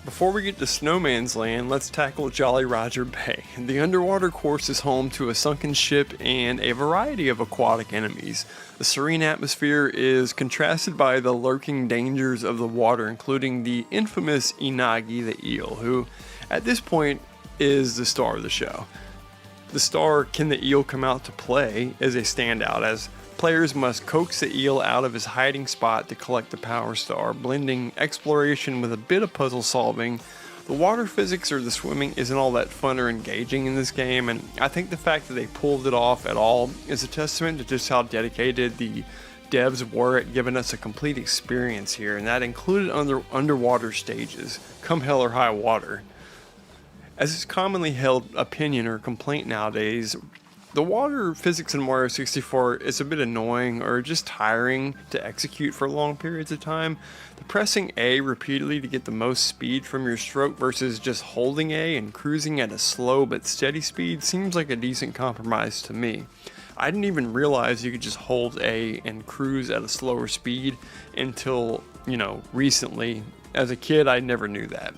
Before we get to Snowman's Land, let's tackle Jolly Roger Bay. The underwater course is home to a sunken ship and a variety of aquatic enemies. The serene atmosphere is contrasted by the lurking dangers of the water, including the infamous Inagi the eel, who at this point is the star of the show. The star, Can the Eel Come Out to Play, is a standout as players must coax the eel out of his hiding spot to collect the power star, blending exploration with a bit of puzzle solving. The water physics or the swimming isn't all that fun or engaging in this game, and I think the fact that they pulled it off at all is a testament to just how dedicated the devs were at giving us a complete experience here, and that included underwater stages, come hell or high water. As is commonly held opinion or complaint nowadays, the water physics in Mario 64 is a bit annoying or just tiring to execute for long periods of time. The pressing A repeatedly to get the most speed from your stroke versus just holding A and cruising at a slow but steady speed seems like a decent compromise to me. I didn't even realize you could just hold A and cruise at a slower speed until, recently. As a kid, I never knew that.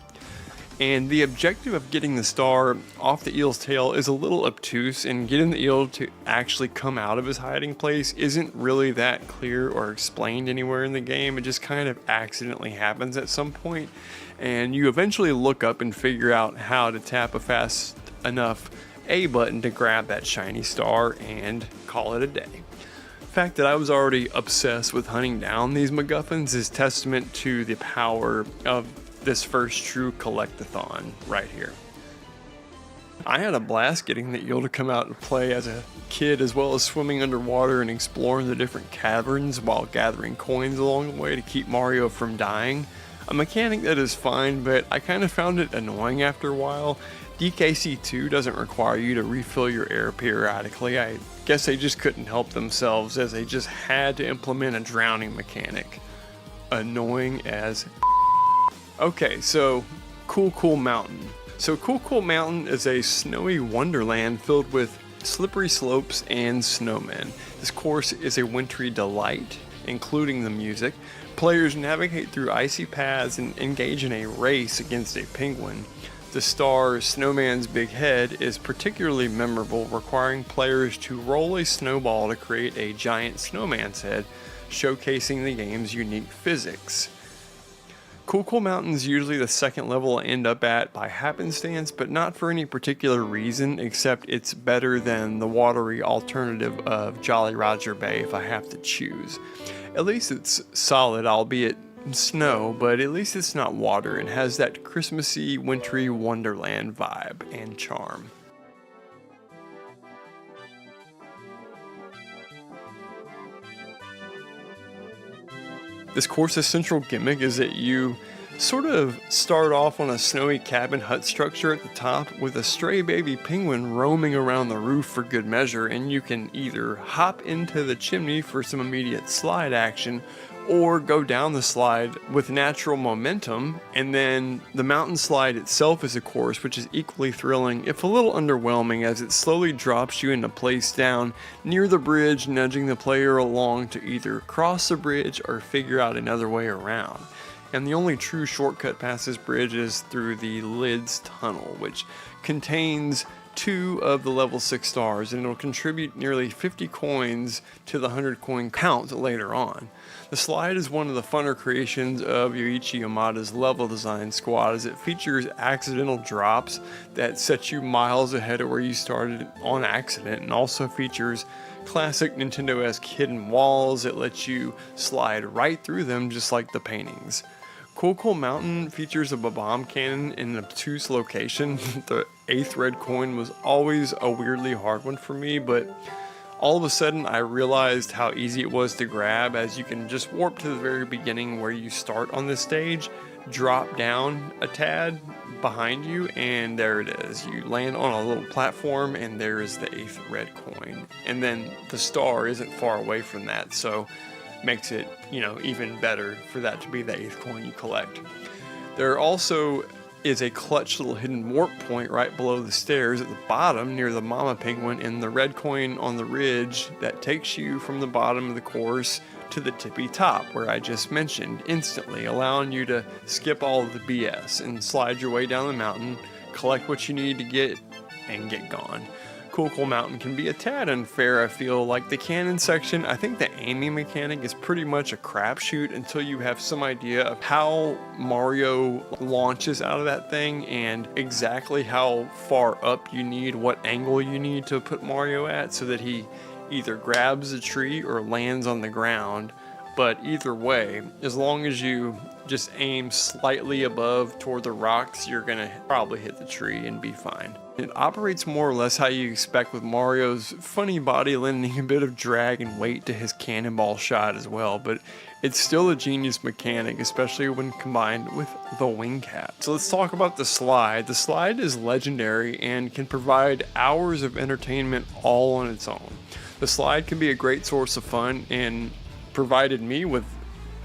And the objective of getting the star off the eel's tail is a little obtuse, and getting the eel to actually come out of his hiding place isn't really that clear or explained anywhere in the game. It just kind of accidentally happens at some point, and you eventually look up and figure out how to tap a fast enough A button to grab that shiny star and call it a day. The fact that I was already obsessed with hunting down these MacGuffins is testament to the power of this first true collectathon right here. I had a blast getting the eel to come out and play as a kid, as well as swimming underwater and exploring the different caverns while gathering coins along the way to keep Mario from dying. A mechanic that is fine, but I kind of found it annoying after a while. DKC2 doesn't require you to refill your air periodically. I guess they just couldn't help themselves, as they just had to implement a drowning mechanic. Annoying as Okay, so Cool Mountain. So Cool Mountain is a snowy wonderland filled with slippery slopes and snowmen. This course is a wintry delight, including the music. Players navigate through icy paths and engage in a race against a penguin. The star, Snowman's Big Head, is particularly memorable, requiring players to roll a snowball to create a giant snowman's head, showcasing the game's unique physics. Cool Mountain's usually the second level I end up at by happenstance, but not for any particular reason except it's better than the watery alternative of Jolly Roger Bay if I have to choose. At least it's solid, albeit snow, but at least it's not water and has that Christmassy, wintry wonderland vibe and charm. This course's central gimmick is that you sort of start off on a snowy cabin hut structure at the top with a stray baby penguin roaming around the roof for good measure, and you can either hop into the chimney for some immediate slide action or go down the slide with natural momentum, and then the mountain slide itself is a course which is equally thrilling, if a little underwhelming, as it slowly drops you into place down near the bridge, nudging the player along to either cross the bridge or figure out another way around. And the only true shortcut past this bridge is through the Lids Tunnel, which contains 2 of the level 6 stars, and it'll contribute nearly 50 coins to the 100 coin count later on. The slide is one of the funner creations of Yoichi Yamada's level design squad, as it features accidental drops that set you miles ahead of where you started on accident, and also features classic Nintendo-esque hidden walls that let you slide right through them just like the paintings. Cool Cool Mountain features a bomb cannon in an obtuse location. The 8th red coin was always a weirdly hard one for me, but all of a sudden I realized how easy it was to grab, as you can just warp to the very beginning where you start on this stage, drop down a tad behind you, and there it is. You land on a little platform and there is the 8th red coin. And then the star isn't far away from that, so makes it, even better for that to be the 8th coin you collect. There also is a clutch little hidden warp point right below the stairs at the bottom near the mama penguin and the red coin on the ridge that takes you from the bottom of the course to the tippy top where I just mentioned instantly, allowing you to skip all of the BS and slide your way down the mountain, collect what you need to get, and get gone. Cool Cool Mountain can be a tad unfair, I feel. Like the cannon section, I think the aiming mechanic is pretty much a crapshoot until you have some idea of how Mario launches out of that thing and exactly how far up you need, what angle you need to put Mario at so that he either grabs a tree or lands on the ground. But either way, as long as you just aim slightly above toward the rocks, you're gonna probably hit the tree and be fine. It operates more or less how you expect, with Mario's funny body lending a bit of drag and weight to his cannonball shot as well, but it's still a genius mechanic, especially when combined with the wing cap. So let's talk about the slide. The slide is legendary and can provide hours of entertainment all on its own. The slide can be a great source of fun and provided me with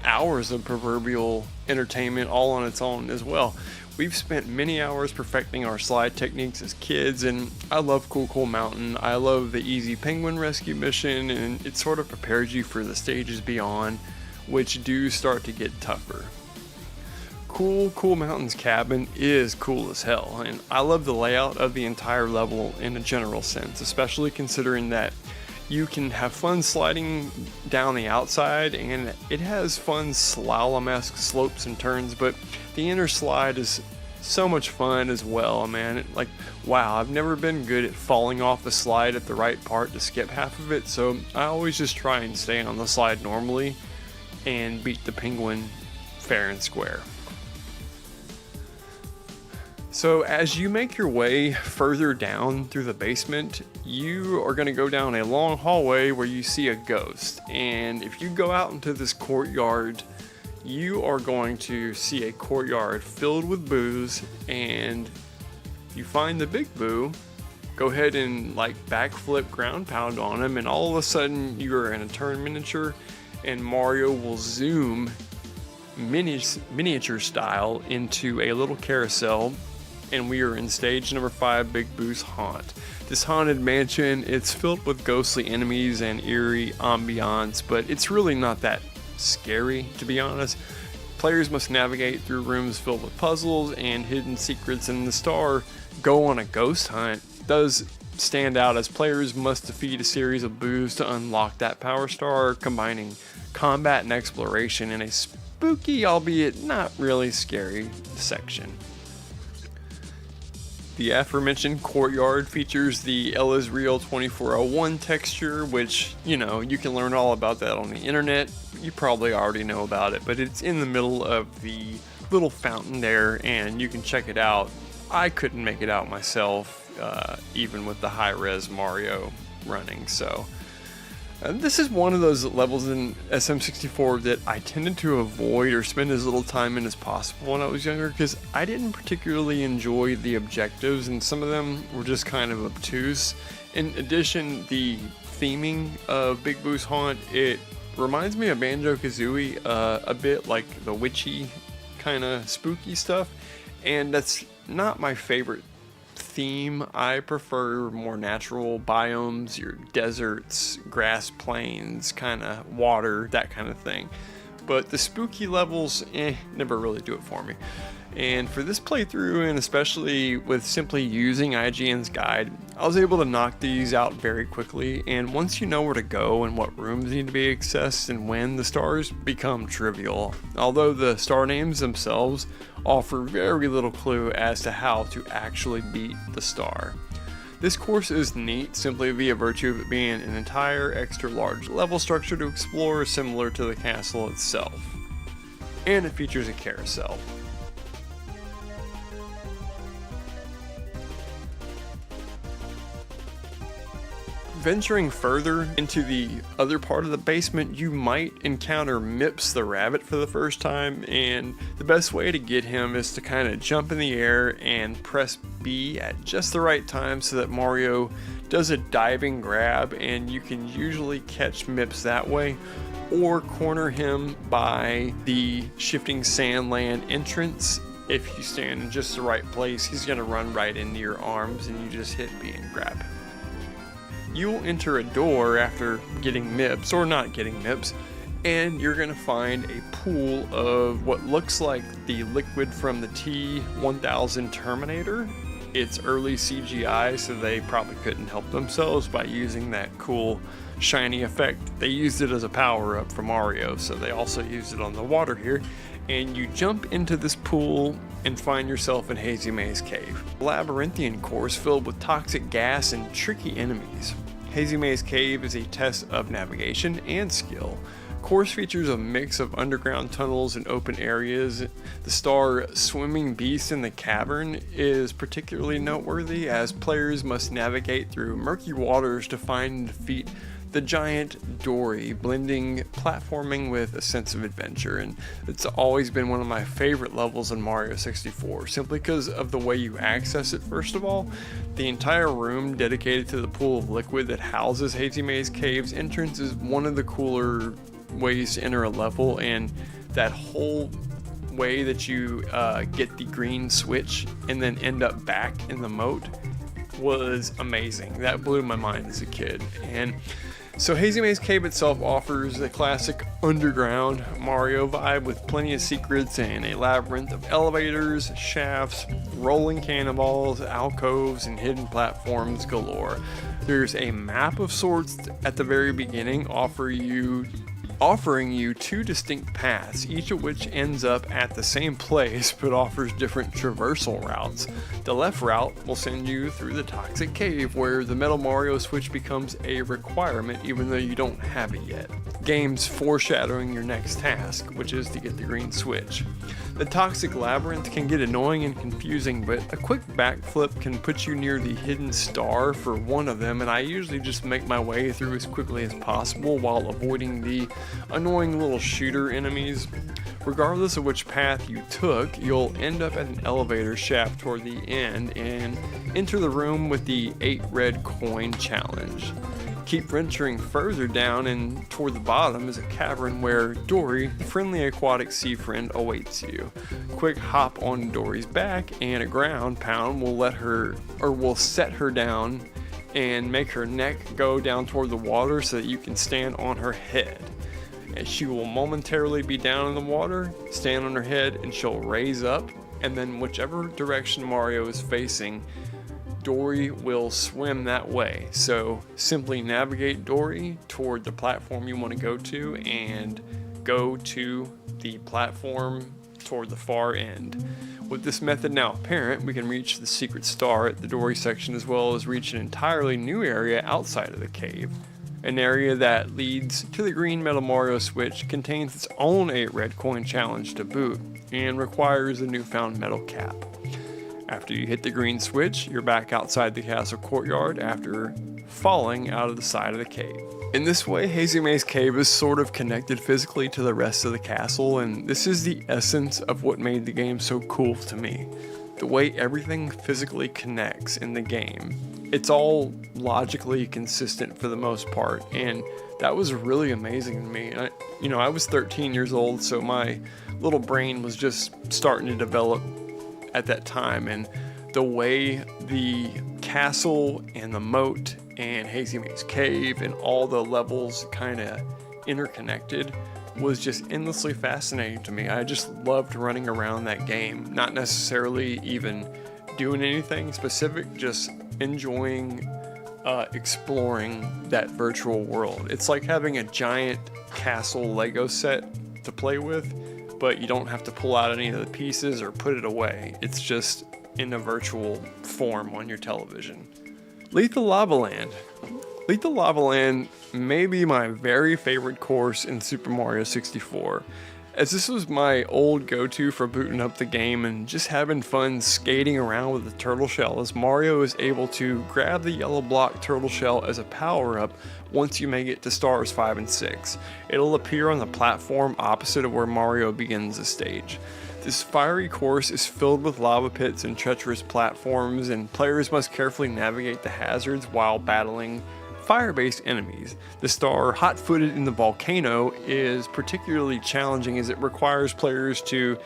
hours of proverbial entertainment all on its own as well. We've spent many hours perfecting our slide techniques as kids, and I love Cool Cool Mountain. I love the easy penguin rescue mission, and it sort of prepares you for the stages beyond, which do start to get tougher. Cool Cool Mountain's cabin is cool as hell, and I love the layout of the entire level in a general sense, especially considering that you can have fun sliding down the outside, and it has fun slalom-esque slopes and turns, but the inner slide is so much fun as well, man. Wow, I've never been good at falling off the slide at the right part to skip half of it, so I always just try and stay on the slide normally and beat the penguin fair and square. So as you make your way further down through the basement, you are going to go down a long hallway where you see a ghost. And if you go out into this courtyard, you are going to see a courtyard filled with boos, and you find the Big Boo, go ahead and backflip ground pound on him, and all of a sudden you are in a turn miniature, and Mario will zoom miniature style into a little carousel, and we are in stage number 5, Big Boo's Haunt. This haunted mansion, it's filled with ghostly enemies and eerie ambiance, but it's really not that scary, to be honest. Players must navigate through rooms filled with puzzles and hidden secrets, and the star, Go on a Ghost Hunt, does stand out, as players must defeat a series of boos to unlock that power star, combining combat and exploration in a spooky, albeit not really scary, section. The aforementioned courtyard features the El Israel 2401 texture, which, you can learn all about that on the internet. You probably already know about it, but it's in the middle of the little fountain there, and you can check it out. I couldn't make it out myself, even with the high-res Mario running, so this is one of those levels in SM64 that I tended to avoid or spend as little time in as possible when I was younger, because I didn't particularly enjoy the objectives, and some of them were just kind of obtuse. In addition, the theming of Big Boo's Haunt, it reminds me of Banjo-Kazooie a bit, like the witchy kind of spooky stuff, and that's not my favorite theme. I prefer more natural biomes, your deserts, grass plains, kind of water, that kind of thing. But the spooky levels, never really do it for me. And for this playthrough, and especially with simply using IGN's guide, I was able to knock these out very quickly, and once you know where to go and what rooms need to be accessed and when, the stars become trivial, although the star names themselves offer very little clue as to how to actually beat the star. This course is neat simply via virtue of it being an entire extra large level structure to explore, similar to the castle itself. and it features a carousel. Venturing further into the other part of the basement, you might encounter Mips the rabbit for the first time, and the best way to get him is to kind of jump in the air and press B at just the right time so that Mario does a diving grab, and you can usually catch Mips that way, or corner him by the shifting sand land entrance. If you stand in just the right place, he's going to run right into your arms and you just hit B and grab him. You will enter a door after getting Mips, or not getting Mips, and you're going to find a pool of what looks like the liquid from the T-1000 Terminator. It's early CGI, so they probably couldn't help themselves by using that cool shiny effect. They used it as a power-up for Mario, so they also used it on the water here. And you jump into this pool and find yourself in Hazy Maze Cave, a labyrinthian course filled with toxic gas and tricky enemies. Hazy Maze Cave is a test of navigation and skill. Course features a mix of underground tunnels and open areas. The star Swimming Beast in the Cavern is particularly noteworthy, as players must navigate through murky waters to find and defeat the giant Dory, blending platforming with a sense of adventure. And it's always been one of my favorite levels in Mario 64, simply because of the way you access it. First of all, the entire room dedicated to the pool of liquid that houses Hazy Maze Cave's entrance is one of the cooler ways to enter a level, and that whole way that you get the green switch and then end up back in the moat was amazing. That blew my mind as a kid. And so Hazy Maze Cave itself offers the classic underground Mario vibe with plenty of secrets and a labyrinth of elevators, shafts, rolling cannonballs, alcoves, and hidden platforms galore. There's a map of sorts at the very beginning offering you two distinct paths, each of which ends up at the same place but offers different traversal routes. The left route will send you through the toxic cave, where the Metal Mario switch becomes a requirement even though you don't have it yet. Games foreshadowing your next task, which is to get the green switch. The toxic labyrinth can get annoying and confusing, but a quick backflip can put you near the hidden star for one of them, and I usually just make my way through as quickly as possible while avoiding the annoying little shooter enemies. Regardless of which path you took, you'll end up at an elevator shaft toward the end and enter the room with the 8 red coin challenge. Keep venturing further down, and toward the bottom is a cavern where Dory, the friendly aquatic sea friend, awaits you. Quick hop on Dory's back and a ground pound will set her down and make her neck go down toward the water so that you can stand on her head. And she will momentarily be down in the water, stand on her head, and she'll raise up, and then whichever direction Mario is facing, Dory will swim that way. So simply navigate Dory toward the platform you want to go to, and go to the platform toward the far end. With this method now apparent, we can reach the secret star at the Dory section, as well as reach an entirely new area outside of the cave. An area that leads to the green Metal Mario switch, contains its own 8 red coin challenge to boot, and requires a newfound metal cap. After you hit the green switch, you're back outside the castle courtyard after falling out of the side of the cave. In this way, Hazy Maze Cave is sort of connected physically to the rest of the castle, and this is the essence of what made the game so cool to me. The way everything physically connects in the game. It's all logically consistent for the most part, and that was really amazing to me. I was 13 years old, so my little brain was just starting to develop at that time, and the way the castle and the moat and Hazy Maze Cave and all the levels kind of interconnected was just endlessly fascinating to me. I just loved running around that game, not necessarily even doing anything specific, just enjoying exploring that virtual world. It's like having a giant castle Lego set to play with, but you don't have to pull out any of the pieces or put it away. It's just in a virtual form on your television. Lethal Lava Land. Lethal Lava Land may be my very favorite course in Super Mario 64. as this was my old go-to for booting up the game and just having fun skating around with the turtle shell, as Mario is able to grab the yellow block turtle shell as a power-up once you make it to stars 5 and 6. It'll appear on the platform opposite of where Mario begins the stage. This fiery course is filled with lava pits and treacherous platforms, and players must carefully navigate the hazards while battling fire-based enemies. The star, hot-footed in the volcano, is particularly challenging as it requires players to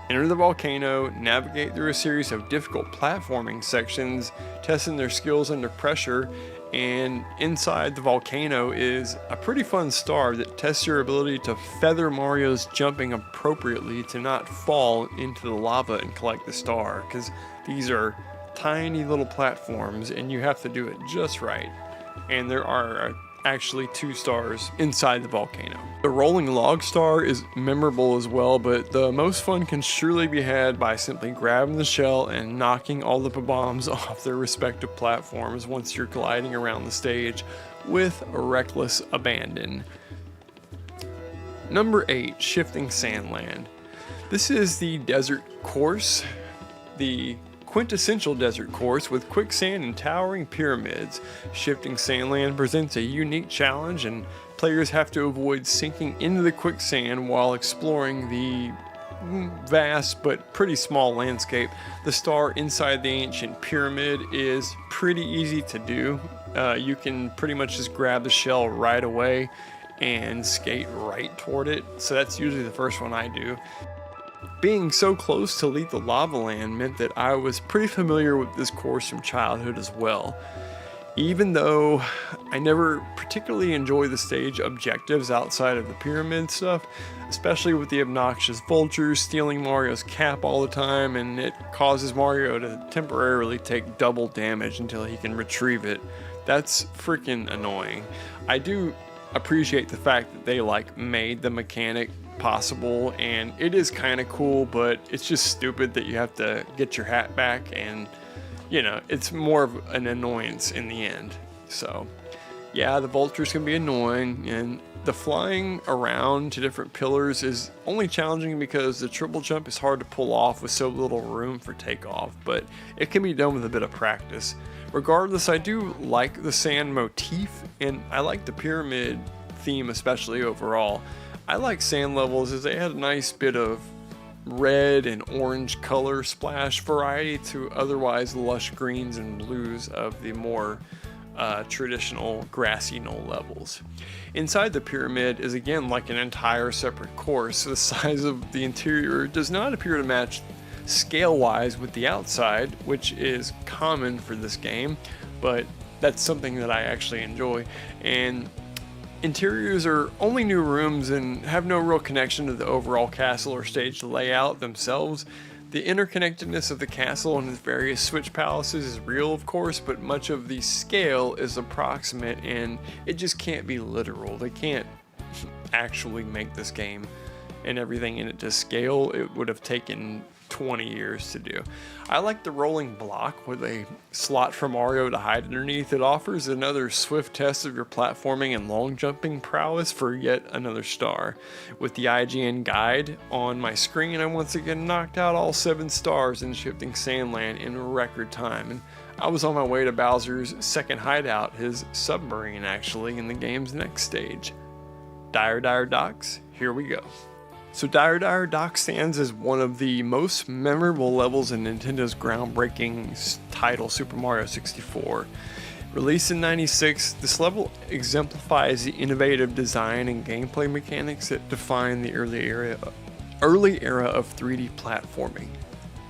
enter the volcano, navigate through a series of difficult platforming sections, testing their skills under pressure, and inside the volcano is a pretty fun star that tests your ability to feather Mario's jumping appropriately to not fall into the lava and collect the star, because these are tiny little platforms and you have to do it just right. And there are actually 2 stars inside the volcano. The rolling log star is memorable as well, but the most fun can surely be had by simply grabbing the shell and knocking all the bombs off their respective platforms once you're gliding around the stage with reckless abandon. Number 8, Shifting Sandland. This is the desert course, the quintessential desert course with quicksand and towering pyramids. Shifting Sandland presents a unique challenge, and players have to avoid sinking into the quicksand while exploring the vast but pretty small landscape. The star inside the ancient pyramid is pretty easy to do. You can pretty much just grab the shell right away and skate right toward it, so that's usually the first one I do. Being so close to Lethal Lava Land meant that I was pretty familiar with this course from childhood as well. Even though I never particularly enjoy the stage objectives outside of the pyramid stuff, especially with the obnoxious vultures stealing Mario's cap all the time, and it causes Mario to temporarily take double damage until he can retrieve it. That's freaking annoying. I do appreciate the fact that they made the mechanic possible, and it is kind of cool, but it's just stupid that you have to get your hat back, and it's more of an annoyance in the end. So yeah, the vultures can be annoying, and the flying around to different pillars is only challenging because the triple jump is hard to pull off with so little room for takeoff, but it can be done with a bit of practice. Regardless, I do like the sand motif, and I like the pyramid theme especially overall. I like sand levels as they had a nice bit of red and orange color splash variety to otherwise lush greens and blues of the more traditional grassy knoll levels. Inside the pyramid is again like an entire separate course. The size of the interior does not appear to match scale-wise with the outside, which is common for this game, but that's something that I actually enjoy. And interiors are only new rooms and have no real connection to the overall castle or stage layout themselves. The interconnectedness of the castle and its various switch palaces is real, of course, but much of the scale is approximate, and it just can't be literal. They can't actually make this game and everything in it to scale. It would have taken 20 years to do. I like the rolling block with a slot for Mario to hide underneath. It offers another swift test of your platforming and long jumping prowess for yet another star. With the IGN guide on my screen, I once again knocked out all 7 stars in Shifting Sandland in record time, and I was on my way to Bowser's second hideout, his submarine actually, in the game's next stage. Dire Dire Docks, here we go. So Dire Dire Docks stands as one of the most memorable levels in Nintendo's groundbreaking title, Super Mario 64. Released in '96, this level exemplifies the innovative design and gameplay mechanics that define the early era of 3D platforming.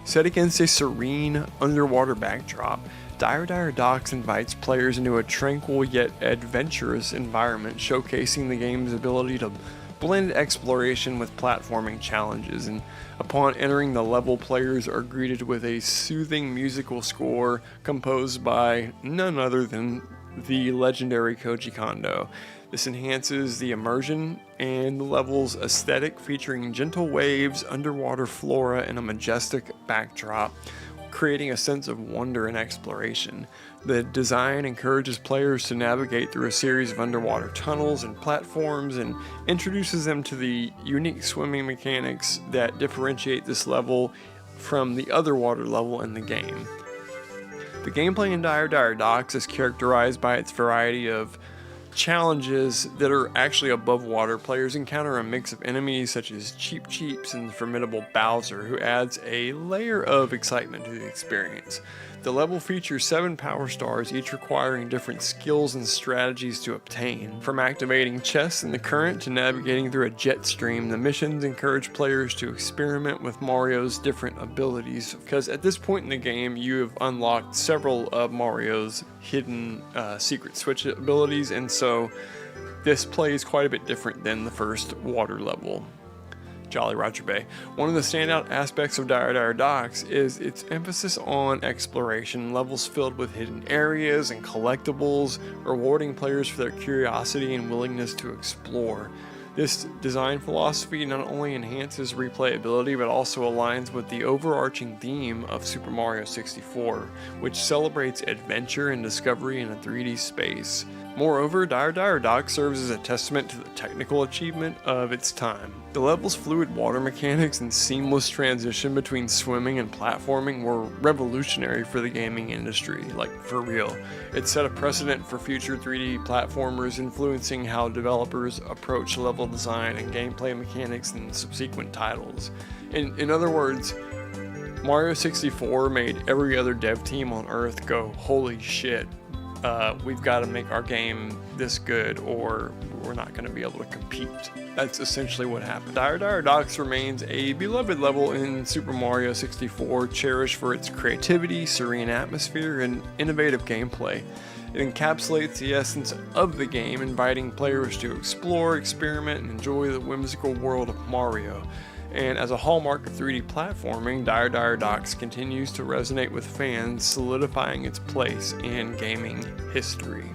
Set against a serene underwater backdrop, Dire Dire Docks invites players into a tranquil yet adventurous environment, showcasing the game's ability to blend exploration with platforming challenges, and upon entering the level, players are greeted with a soothing musical score composed by none other than the legendary Koji Kondo. This enhances the immersion and the level's aesthetic, featuring gentle waves, underwater flora, and a majestic backdrop, creating a sense of wonder and exploration. The design encourages players to navigate through a series of underwater tunnels and platforms and introduces them to the unique swimming mechanics that differentiate this level from the other water level in the game. The gameplay in Dire Dire Docks is characterized by its variety of challenges that are actually above water. Players encounter a mix of enemies such as Cheep Cheeps and the formidable Bowser, who adds a layer of excitement to the experience. The level features 7 power stars, each requiring different skills and strategies to obtain. From activating chests in the current to navigating through a jet stream, the missions encourage players to experiment with Mario's different abilities, because at this point in the game you have unlocked several of Mario's hidden secret switch abilities, and so this plays quite a bit different than the first water level. Jolly Roger Bay. One of the standout aspects of Dire Dire Docks is its emphasis on exploration, levels filled with hidden areas and collectibles, rewarding players for their curiosity and willingness to explore. This design philosophy not only enhances replayability but also aligns with the overarching theme of Super Mario 64, which celebrates adventure and discovery in a 3D space. Moreover, Dire Dire Docks serves as a testament to the technical achievement of its time. The level's fluid water mechanics and seamless transition between swimming and platforming were revolutionary for the gaming industry, like for real. It set a precedent for future 3D platformers, influencing how developers approach level design and gameplay mechanics in subsequent titles. In other words, Mario 64 made every other dev team on Earth go, holy shit, we've got to make our game this good or we're not going to be able to compete. That's essentially what happened. Dire Dire Docks remains a beloved level in Super Mario 64, cherished for its creativity, serene atmosphere, and innovative gameplay. It encapsulates the essence of the game, inviting players to explore, experiment, and enjoy the whimsical world of Mario. And as a hallmark of 3D platforming, Dire Dire Docks continues to resonate with fans, solidifying its place in gaming history.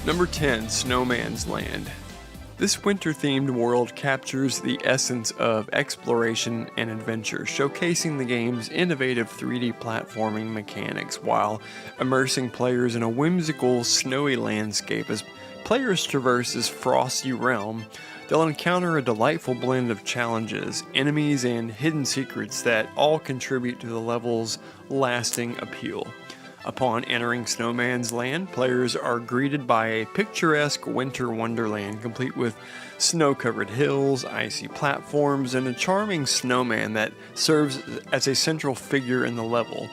Number 10, Snowman's Land. This winter-themed world captures the essence of exploration and adventure, showcasing the game's innovative 3D platforming mechanics while immersing players in a whimsical, snowy landscape. As players traverse this frosty realm, they'll encounter a delightful blend of challenges, enemies, and hidden secrets that all contribute to the level's lasting appeal. Upon entering Snowman's Land, players are greeted by a picturesque winter wonderland complete with snow-covered hills, icy platforms, and a charming snowman that serves as a central figure in the level.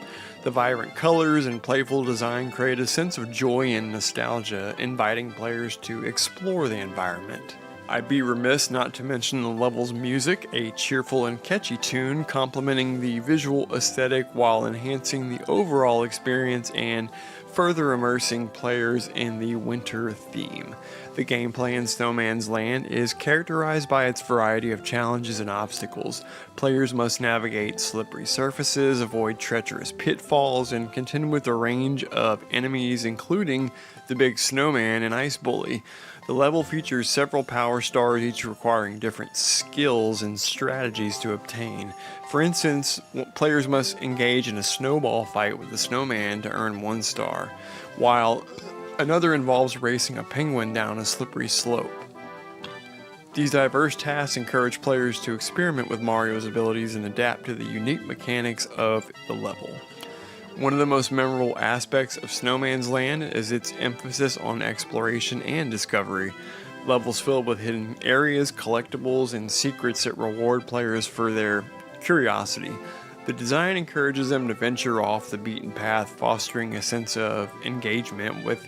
The vibrant colors and playful design create a sense of joy and nostalgia, inviting players to explore the environment. I'd be remiss not to mention the level's music, a cheerful and catchy tune complementing the visual aesthetic while enhancing the overall experience and further immersing players in the winter theme. The gameplay in Snowman's Land is characterized by its variety of challenges and obstacles. Players must navigate slippery surfaces, avoid treacherous pitfalls, and contend with a range of enemies including the Big Snowman and Ice Bully. The level features several power stars, each requiring different skills and strategies to obtain. For instance, players must engage in a snowball fight with the snowman to earn 1 star, while another involves racing a penguin down a slippery slope. These diverse tasks encourage players to experiment with Mario's abilities and adapt to the unique mechanics of the level. One of the most memorable aspects of Snowman's Land is its emphasis on exploration and discovery. Levels filled with hidden areas, collectibles, and secrets that reward players for their curiosity. The design encourages them to venture off the beaten path, fostering a sense of engagement, with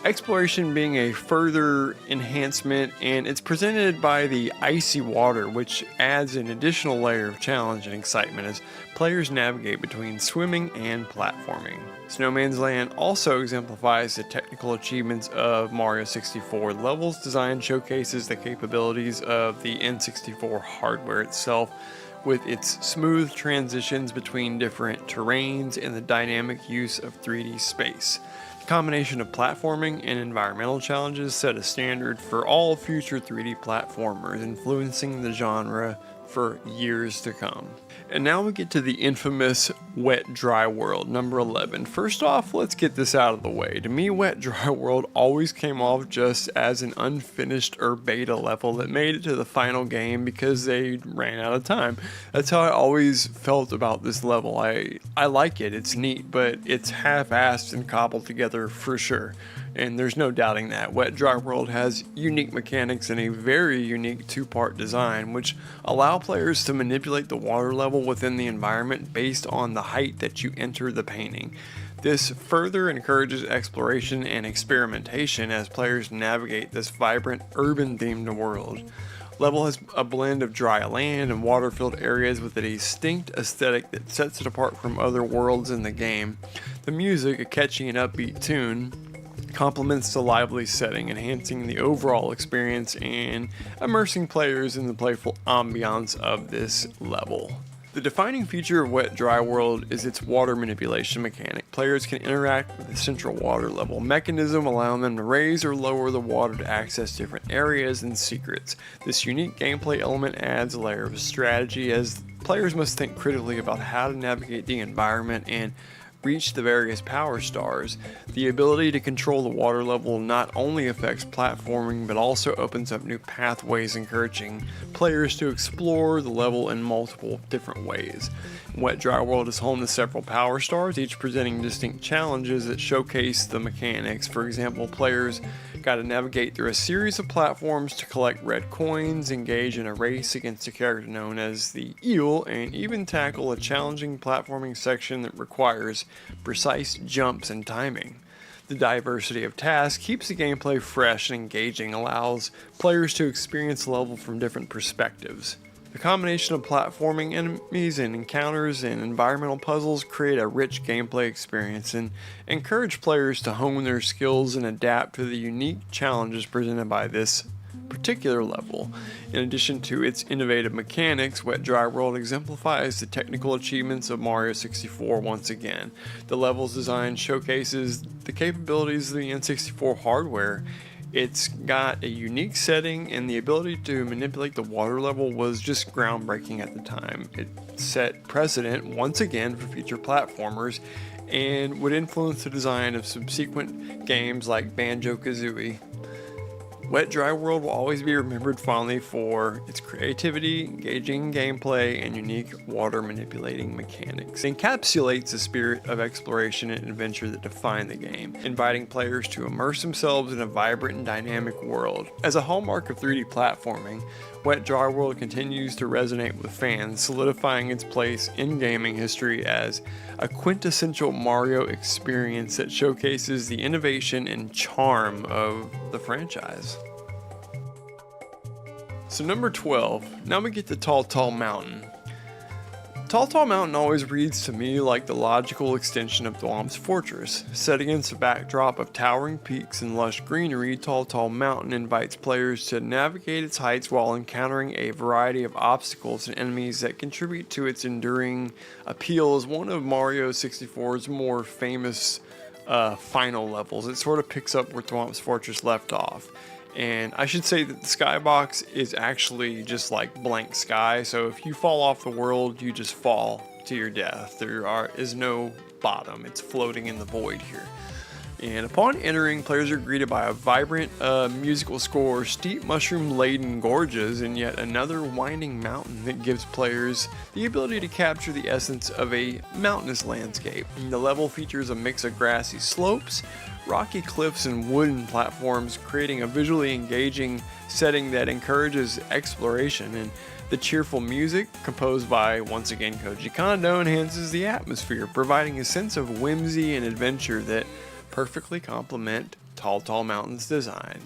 exploration being a further enhancement, and it's presented by the icy water, which adds an additional layer of challenge and excitement as players navigate between swimming and platforming. Snowman's Land also exemplifies the technical achievements of Mario 64. The level's design showcases the capabilities of the N64 hardware itself, with its smooth transitions between different terrains and the dynamic use of 3D space. The combination of platforming and environmental challenges set a standard for all future 3D platformers, influencing the genre for years to come. And now we get to the infamous Wet Dry World, number 11. First off, let's get this out of the way. To me, Wet Dry World always came off just as an unfinished or beta level that made it to the final game because they ran out of time. That's how I always felt about this level. I like it, it's neat, but it's half-assed and cobbled together for sure. And there's no doubting that. Wet Dry World has unique mechanics and a very unique 2-part design, which allow players to manipulate the water level within the environment based on the height that you enter the painting. This further encourages exploration and experimentation as players navigate this vibrant, urban-themed world. Level has a blend of dry land and water-filled areas with a distinct aesthetic that sets it apart from other worlds in the game. The music, a catchy and upbeat tune, complements the lively setting, enhancing the overall experience and immersing players in the playful ambiance of this level. The defining feature of Wet Dry World is its water manipulation mechanic. Players can interact with the central water level mechanism, allowing them to raise or lower the water to access different areas and secrets. This unique gameplay element adds a layer of strategy as players must think critically about how to navigate the environment and reach the various power stars. The ability to control the water level not only affects platforming but also opens up new pathways, encouraging players to explore the level in multiple different ways. Wet Dry World is home to several power stars, each presenting distinct challenges that showcase the mechanics. For example, players got to navigate through a series of platforms to collect red coins, engage in a race against a character known as the Eel, and even tackle a challenging platforming section that requires precise jumps and timing. The diversity of tasks keeps the gameplay fresh and engaging, allows players to experience the level from different perspectives. The combination of platforming, enemies, and encounters and environmental puzzles create a rich gameplay experience and encourage players to hone their skills and adapt to the unique challenges presented by this particular level. In addition to its innovative mechanics, Wet Dry World exemplifies the technical achievements of Mario 64 once again. The level's design showcases the capabilities of the N64 hardware. It's got a unique setting, and the ability to manipulate the water level was just groundbreaking at the time. It set precedent once again for future platformers and would influence the design of subsequent games like Banjo-Kazooie. Wet Dry World will always be remembered fondly for its creativity, engaging gameplay, and unique water manipulating mechanics. It encapsulates the spirit of exploration and adventure that define the game, inviting players to immerse themselves in a vibrant and dynamic world. As a hallmark of 3D platforming, Wet Dry World continues to resonate with fans, solidifying its place in gaming history as a quintessential Mario experience that showcases the innovation and charm of the franchise. So number 12, now we get to Tall Tall Mountain. Tall Tall Mountain always reads to me like the logical extension of Thwomp's Fortress. Set against a backdrop of towering peaks and lush greenery, Tall Tall Mountain invites players to navigate its heights while encountering a variety of obstacles and enemies that contribute to its enduring appeal as one of Mario 64's more famous final levels. It sort of picks up where Thwomp's Fortress left off. And I should say that the skybox is actually just like blank sky, so if you fall off the world, you just fall to your death. There is no bottom, it's floating in the void here. And upon entering, players are greeted by a vibrant musical score, steep mushroom-laden gorges, and yet another winding mountain that gives players the ability to capture the essence of a mountainous landscape. The level features a mix of grassy slopes, rocky cliffs, and wooden platforms, creating a visually engaging setting that encourages exploration. And the cheerful music, composed by, once again, Koji Kondo, enhances the atmosphere, providing a sense of whimsy and adventure that perfectly complement Tall Tall Mountain's design.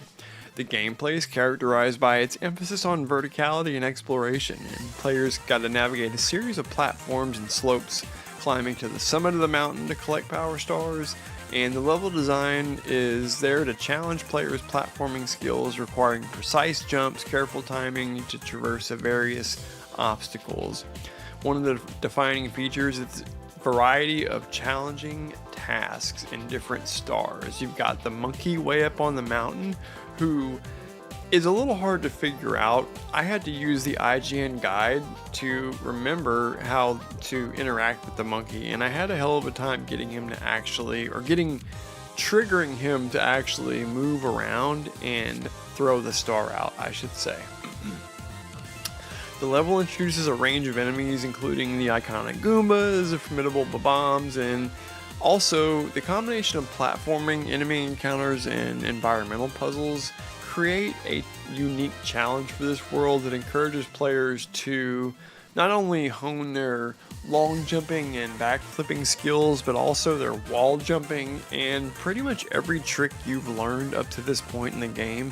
The gameplay is characterized by its emphasis on verticality and exploration, and players got to navigate a series of platforms and slopes, climbing to the summit of the mountain to collect power stars. And the level design is there to challenge players' platforming skills, requiring precise jumps, careful timing to traverse various obstacles. One of the defining features is variety of challenging tasks in different stars. You've got the monkey way up on the mountain, who is a little hard to figure out. I had to use the IGN guide to remember how to interact with the monkey, and I had a hell of a time getting him to actually, or triggering him to actually move around and throw the star out, I should say. The level introduces a range of enemies, including the iconic Goombas, the formidable Bob-ombs, and also the combination of platforming, enemy encounters, and environmental puzzles create a unique challenge for this world that encourages players to not only hone their long jumping and backflipping skills, but also their wall jumping, and pretty much every trick you've learned up to this point in the game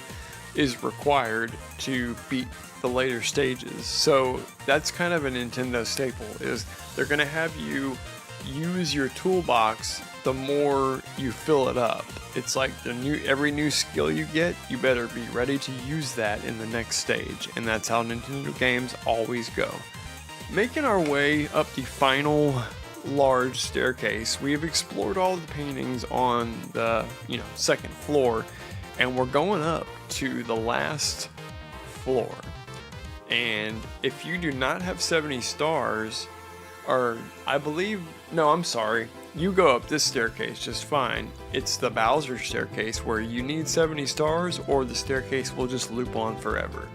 is required to beat the later stages. So that's kind of a Nintendo staple, is they're going to have you use your toolbox the more you fill it up. It's like every new skill you get, you better be ready to use that in the next stage, and that's how Nintendo games always go. Making our way up the final large staircase, we have explored all the paintings on the second floor, and we're going up to the last floor. And if you do not have 70 stars, you go up this staircase just fine. It's the Bowser staircase where you need 70 stars, or the staircase will just loop on forever.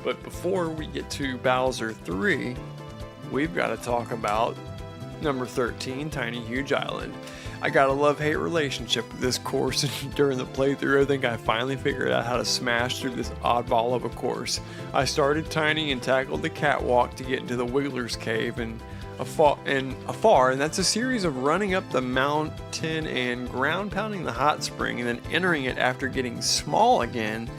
But before we get to Bowser 3, we've got to talk about number 13, Tiny Huge Island. I got a love-hate relationship with this course, and during the playthrough I think I finally figured out how to smash through this oddball of a course. I started tiny and tackled the catwalk to get into the Wiggler's Cave and afar, and that's a series of running up the mountain and ground pounding the hot spring and then entering it after getting small again.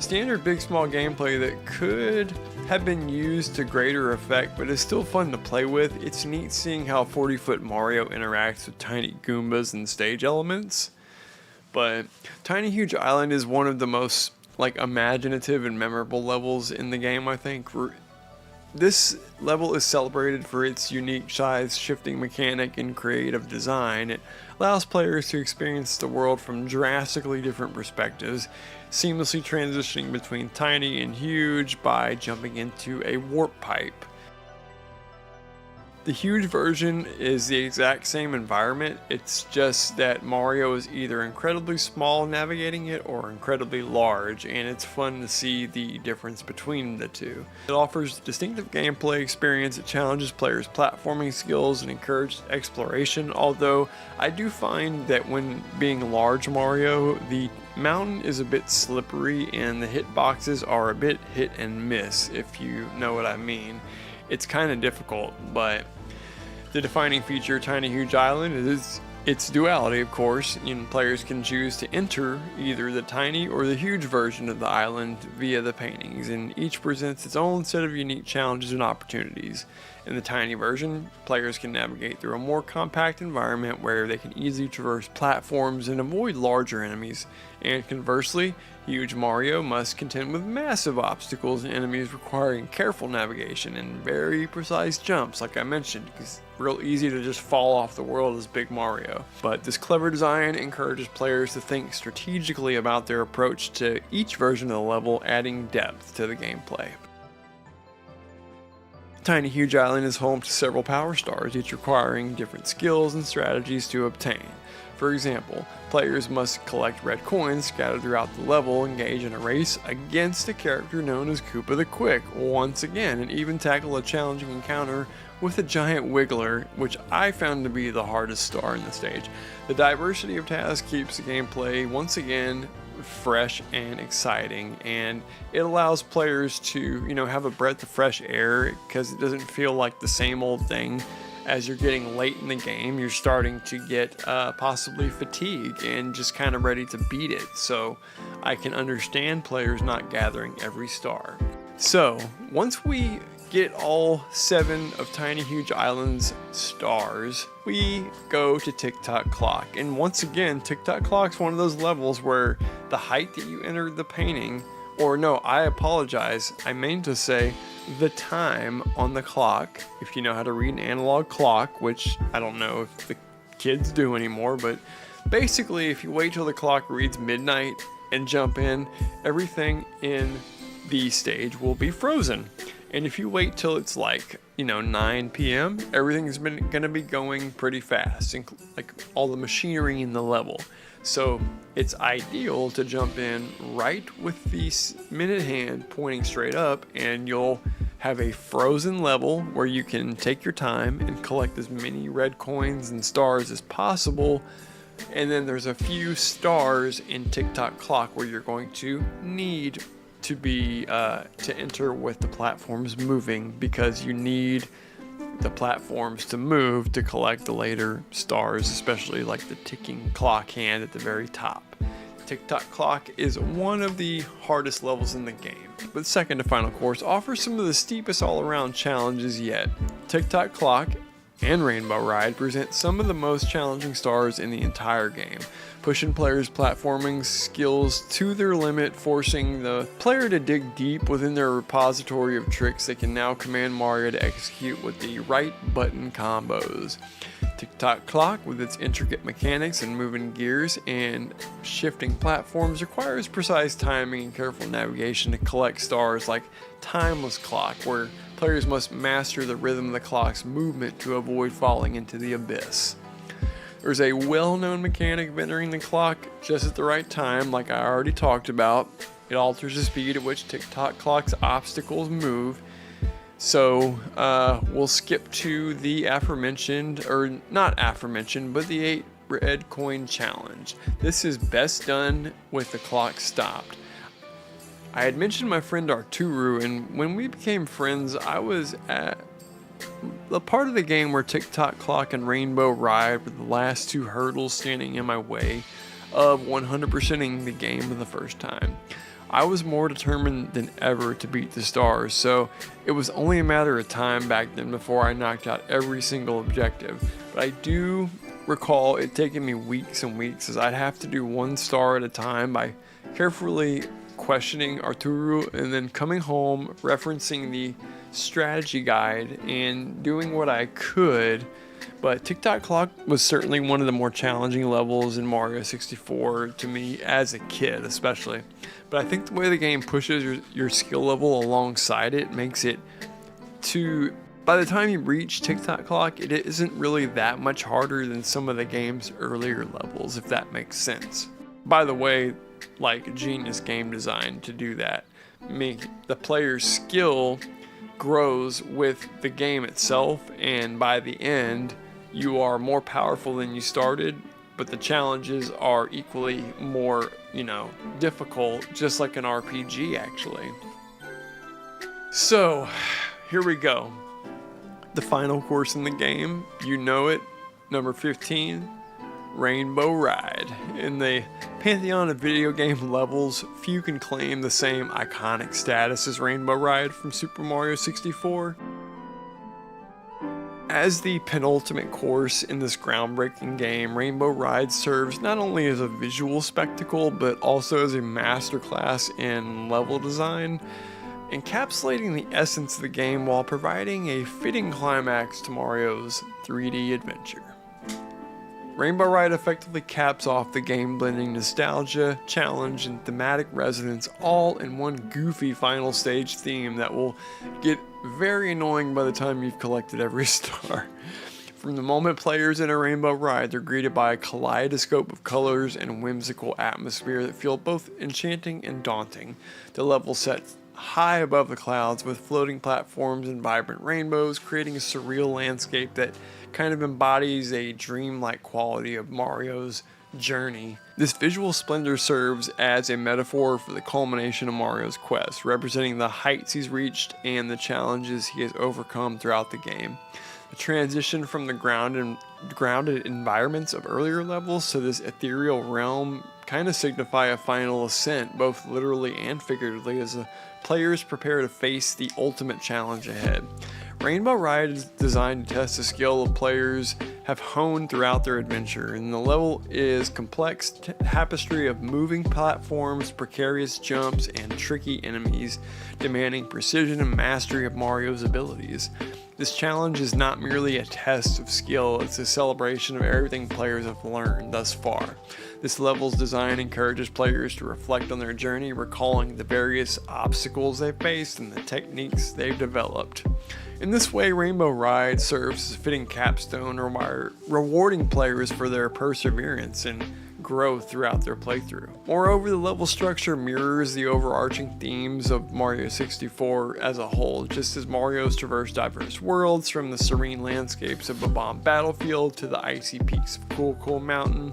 Standard big small gameplay that could have been used to greater effect, but is still fun to play with. It's neat seeing how 40-foot Mario interacts with tiny Goombas and stage elements. But Tiny Huge Island is one of the most like imaginative and memorable levels in the game, I think. This level is celebrated for its unique size shifting mechanic and creative design. It allows players to experience the world from drastically different perspectives, seamlessly transitioning between tiny and huge by jumping into a warp pipe. The huge version is the exact same environment, it's just that Mario is either incredibly small navigating it or incredibly large, and it's fun to see the difference between the two. It offers distinctive gameplay experience that challenges players' platforming skills and encourages exploration, although I do find that when being large Mario, the mountain is a bit slippery and the hitboxes are a bit hit and miss, if you know what I mean. It's kind of difficult, but the defining feature of Tiny Huge Island is its duality, of course. Players can choose to enter either the tiny or the huge version of the island via the paintings, and each presents its own set of unique challenges and opportunities. In the tiny version, players can navigate through a more compact environment where they can easily traverse platforms and avoid larger enemies, and conversely, huge Mario must contend with massive obstacles and enemies requiring careful navigation and very precise jumps, like I mentioned, because it's real easy to just fall off the world as Big Mario. But this clever design encourages players to think strategically about their approach to each version of the level, adding depth to the gameplay. Tiny Huge Island is home to several power stars, each requiring different skills and strategies to obtain. For example, players must collect red coins scattered throughout the level, engage in a race against a character known as Koopa the Quick once again, and even tackle a challenging encounter with a giant wiggler, which I found to be the hardest star in the stage. The diversity of tasks keeps the gameplay once again fresh and exciting, and it allows players to, have a breath of fresh air because it doesn't feel like the same old thing. As you're getting late in the game, you're starting to get possibly fatigued and just kind of ready to beat it. So I can understand players not gathering every star. So once we get all 7 of Tiny Huge Island's stars, we go to Tick-Tock Clock. And once again, Tick-Tock Clock's one of those levels where the height that you enter the painting, or no, I apologize, I meant to say the time on the clock, if you know how to read an analog clock, which I don't know if the kids do anymore, but basically if you wait till the clock reads midnight and jump in, everything in the stage will be frozen. And if you wait till it's like, 9 p.m., everything's going to be going pretty fast, like all the machinery in the level. So it's ideal to jump in right with the minute hand pointing straight up, and you'll have a frozen level where you can take your time and collect as many red coins and stars as possible. And then there's a few stars in Tick-Tock Clock where you're going to need to be to enter with the platforms moving, because you need the platforms to move to collect the later stars, especially like the ticking clock hand at the very top. Tick-Tock Clock is one of the hardest levels in the game, but second to final course offers some of the steepest all-around challenges yet. Tick-Tock Clock and Rainbow Ride present some of the most challenging stars in the entire game, pushing players' platforming skills to their limit, forcing the player to dig deep within their repository of tricks they can now command Mario to execute with the right button combos. Tick-Tock Clock, with its intricate mechanics and moving gears and shifting platforms, requires precise timing and careful navigation to collect stars like Timeless Clock, where players must master the rhythm of the clock's movement to avoid falling into the abyss. There's a well-known mechanic of entering the clock just at the right time, like I already talked about. It alters the speed at which Tick-Tock Clock's obstacles move. So we'll skip to the aforementioned, or not aforementioned, but the 8 red coin challenge. This is best done with the clock stopped. I had mentioned my friend Arturo, and when we became friends, I was at the part of the game where Tick-Tock Clock and Rainbow Ride were the last 2 hurdles standing in my way of 100%ing the game for the first time. I was more determined than ever to beat the stars, so it was only a matter of time back then before I knocked out every single objective. But I do recall it taking me weeks and weeks, as I'd have to do 1 star at a time by carefully questioning Arturo and then coming home, referencing the strategy guide and doing what I could. But Tick-Tock Clock was certainly one of the more challenging levels in Mario 64 to me as a kid, especially. But I think the way the game pushes your skill level alongside it makes it to, by the time you reach Tick-Tock Clock, it isn't really that much harder than some of the game's earlier levels, if that makes sense. By the way, like genius game design to do that. I mean, the player's skill grows with the game itself, and by the end, you are more powerful than you started, but the challenges are equally more, difficult, just like an RPG actually. So, here we go. The final course in the game, you know it, number 15, Rainbow Ride. In the pantheon of video game levels, few can claim the same iconic status as Rainbow Ride from Super Mario 64. As the penultimate course in this groundbreaking game, Rainbow Ride serves not only as a visual spectacle, but also as a masterclass in level design, encapsulating the essence of the game while providing a fitting climax to Mario's 3D adventure. Rainbow Ride effectively caps off the game, blending nostalgia, challenge, and thematic resonance all in one goofy final stage theme that will get very annoying by the time you've collected every star. From the moment players enter Rainbow Ride, they're greeted by a kaleidoscope of colors and whimsical atmosphere that feel both enchanting and daunting. The level sets high above the clouds with floating platforms and vibrant rainbows, creating a surreal landscape that kind of embodies a dreamlike quality of Mario's journey. This visual splendor serves as a metaphor for the culmination of Mario's quest, representing the heights he's reached and the challenges he has overcome throughout the game. The transition from the grounded environments of earlier levels to this ethereal realm kind of signify a final ascent, both literally and figuratively, as the players prepare to face the ultimate challenge ahead. Rainbow Ride is designed to test the skill of players have honed throughout their adventure, and the level is complex tapestry of moving platforms, precarious jumps, and tricky enemies, demanding precision and mastery of Mario's abilities. This challenge is not merely a test of skill, it's a celebration of everything players have learned thus far. This level's design encourages players to reflect on their journey, recalling the various obstacles they've faced and the techniques they've developed. In this way, Rainbow Ride serves as a fitting capstone, rewarding players for their perseverance and growth throughout their playthrough. Moreover, the level structure mirrors the overarching themes of Mario 64 as a whole, just as Mario's traversed diverse worlds, from the serene landscapes of Bob-omb Battlefield to the icy peaks of Cool Cool Mountain.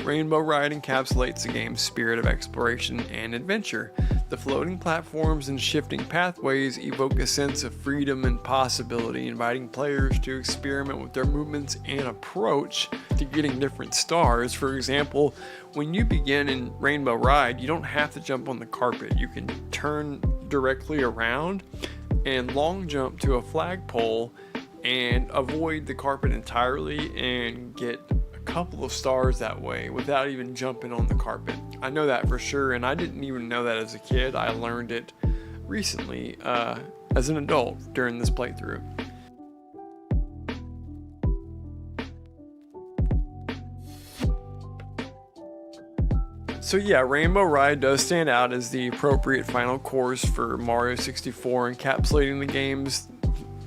Rainbow Ride encapsulates the game's spirit of exploration and adventure. The floating platforms and shifting pathways evoke a sense of freedom and possibility, inviting players to experiment with their movements and approach to getting different stars. For example, when you begin in Rainbow Ride, you don't have to jump on the carpet. You can turn directly around and long jump to a flagpole and avoid the carpet entirely and get couple of stars that way without even jumping on the carpet. I know that for sure, and I didn't even know that as a kid. I learned it recently as an adult during this playthrough. So yeah, Rainbow Ride does stand out as the appropriate final course for Mario 64, encapsulating the game's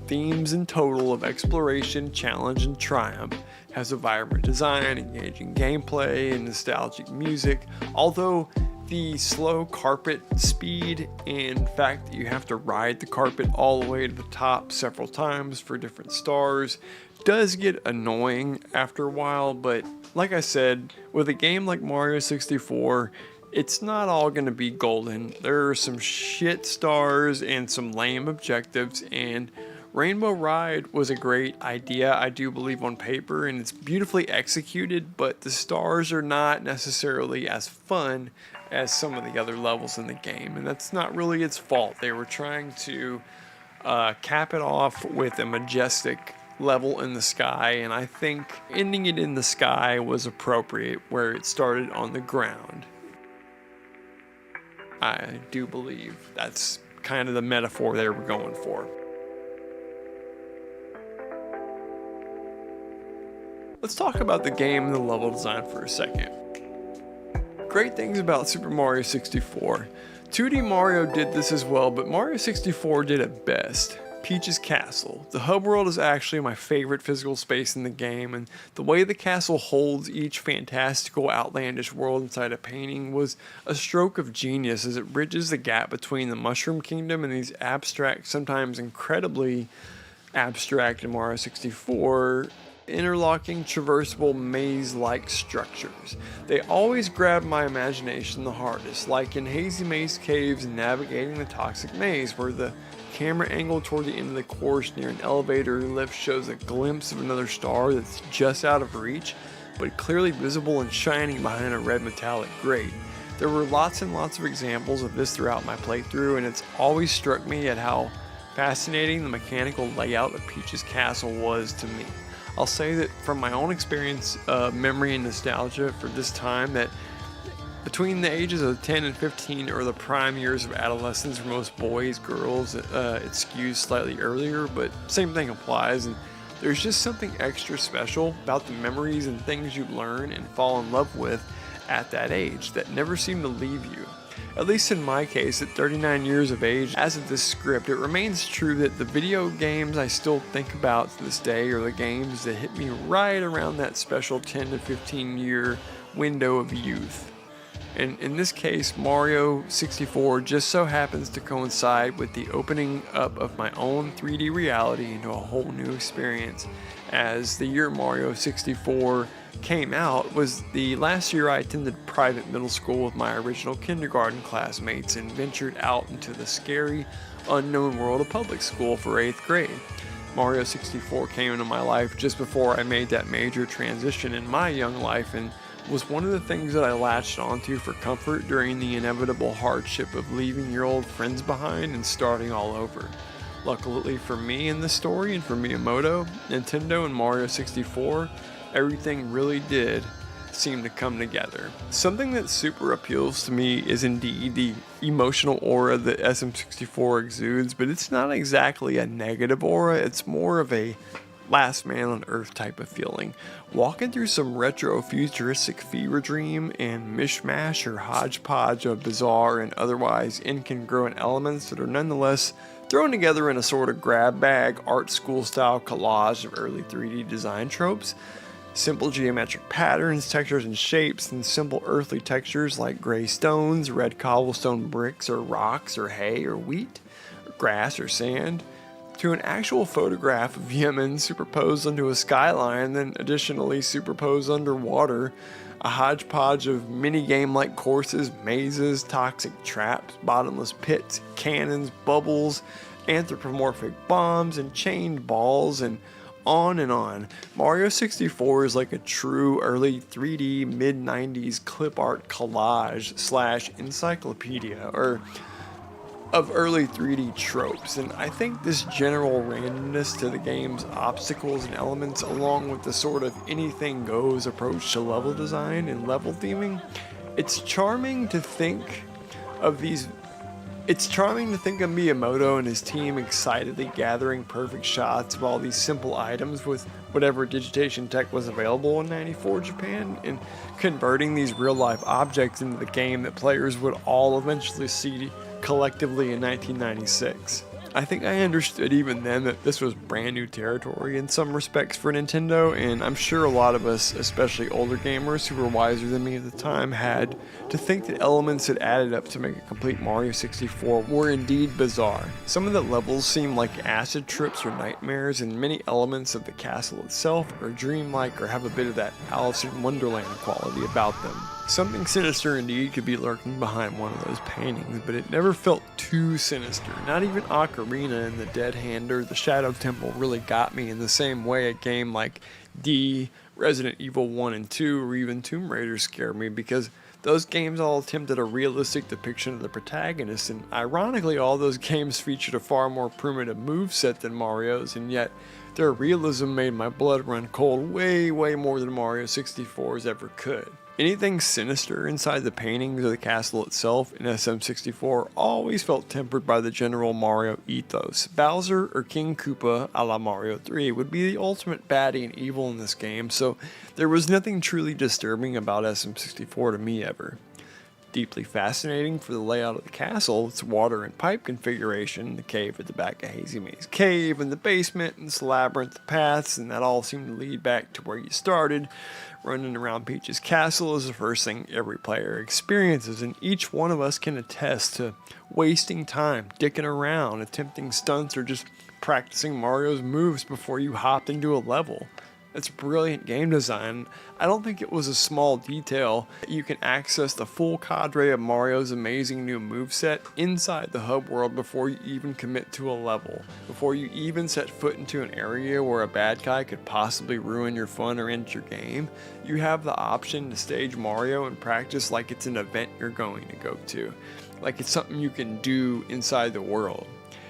themes in total of exploration, challenge, and triumph. Has a vibrant design, engaging gameplay, and nostalgic music. Although the slow carpet speed and fact that you have to ride the carpet all the way to the top several times for different stars does get annoying after a while, but like I said, with a game like Mario 64, it's not all going to be golden. There are some shit stars and some lame objectives, and Rainbow Ride was a great idea, I do believe, on paper, and it's beautifully executed, but the stars are not necessarily as fun as some of the other levels in the game, and that's not really its fault. They were trying to cap it off with a majestic level in the sky, and I think ending it in the sky was appropriate where it started on the ground. I do believe that's kind of the metaphor they were going for. Let's talk about the game and the level design for a second. Great things about Super Mario 64. 2D Mario did this as well, but Mario 64 did it best. Peach's Castle. The hub world is actually my favorite physical space in the game, and the way the castle holds each fantastical, outlandish world inside a painting was a stroke of genius, as it bridges the gap between the Mushroom Kingdom and these abstract, sometimes incredibly abstract in Mario 64, interlocking, traversable, maze-like structures. They always grab my imagination the hardest, like in Hazy Maze Caves and navigating the Toxic Maze, where the camera angle toward the end of the course near an elevator lift shows a glimpse of another star that's just out of reach, but clearly visible and shining behind a red metallic grate. There were lots and lots of examples of this throughout my playthrough, and it's always struck me at how fascinating the mechanical layout of Peach's Castle was to me. I'll say that from my own experience, memory and nostalgia for this time, that between the ages of 10 and 15 are the prime years of adolescence for most boys, girls. It skews slightly earlier, but same thing applies. And there's just something extra special about the memories and things you learn and fall in love with at that age that never seem to leave you. At least in my case, at 39 years of age, as of this script, it remains true that the video games I still think about to this day are the games that hit me right around that special 10 to 15 year window of youth. And in this case, Mario 64 just so happens to coincide with the opening up of my own 3D reality into a whole new experience, as the year Mario 64 came out was the last year I attended private middle school with my original kindergarten classmates and ventured out into the scary, unknown world of public school for 8th grade. Mario 64 came into my life just before I made that major transition in my young life, and was one of the things that I latched onto for comfort during the inevitable hardship of leaving your old friends behind and starting all over. Luckily for me in the story and for Miyamoto, Nintendo and Mario 64, everything really did seem to come together. Something that super appeals to me is indeed the emotional aura that SM64 exudes, but it's not exactly a negative aura, it's more of a last man on earth type of feeling. Walking through some retro futuristic fever dream and mishmash or hodgepodge of bizarre and otherwise incongruent elements that are nonetheless thrown together in a sort of grab bag art school style collage of early 3D design tropes. Simple geometric patterns, textures, and shapes, and simple earthly textures like gray stones, red cobblestone bricks, or rocks, or hay, or wheat, or grass, or sand, to an actual photograph of Yemen superposed onto a skyline, then additionally superposed underwater, a hodgepodge of mini-game-like courses, mazes, toxic traps, bottomless pits, cannons, bubbles, anthropomorphic bombs, and chained balls, and on and on. Mario 64 is like a true early 3D mid-90s clip art collage slash encyclopedia or of early 3D tropes, and I think this general randomness to the game's obstacles and elements, along with the sort of anything goes approach to level design and level theming, it's charming to think of Miyamoto and his team excitedly gathering perfect shots of all these simple items with whatever digitation tech was available in '94 Japan, and converting these real-life objects into the game that players would all eventually see collectively in 1996. I think I understood even then that this was brand new territory in some respects for Nintendo, and I'm sure a lot of us, especially older gamers who were wiser than me at the time, had to think that elements that added up to make a complete Mario 64 were indeed bizarre. Some of the levels seem like acid trips or nightmares, and many elements of the castle itself are dreamlike or have a bit of that Alice in Wonderland quality about them. Something sinister indeed could be lurking behind one of those paintings, but it never felt too sinister. Not even Ocarina and the Dead Hand or the Shadow Temple really got me in the same way a game like D, Resident Evil 1 and 2, or even Tomb Raider scared me, because those games all attempted a realistic depiction of the protagonist, and ironically all those games featured a far more primitive moveset than Mario's, and yet Their realism made my blood run cold way more than Mario 64's ever could. Anything sinister inside the paintings of the castle itself in SM64 always felt tempered by the general Mario ethos. Bowser or King Koopa a la Mario 3 would be the ultimate baddie and evil in this game, so there was nothing truly disturbing about SM64 to me ever. Deeply fascinating for the layout of the castle, its water and pipe configuration, the cave at the back of Hazy Maze Cave, and the basement, and its labyrinth of paths, and that all seemed to lead back to where you started. Running around Peach's castle is the first thing every player experiences, and each one of us can attest to wasting time, dicking around, attempting stunts, or just practicing Mario's moves before you hopped into a level. It's brilliant game design. I don't think it was a small detail that you can access the full cadre of Mario's amazing new moveset inside the hub world before you even commit to a level. Before you even set foot into an area where a bad guy could possibly ruin your fun or end your game, you have the option to stage Mario and practice like it's an event you're going to go to. Like it's something you can do inside the world.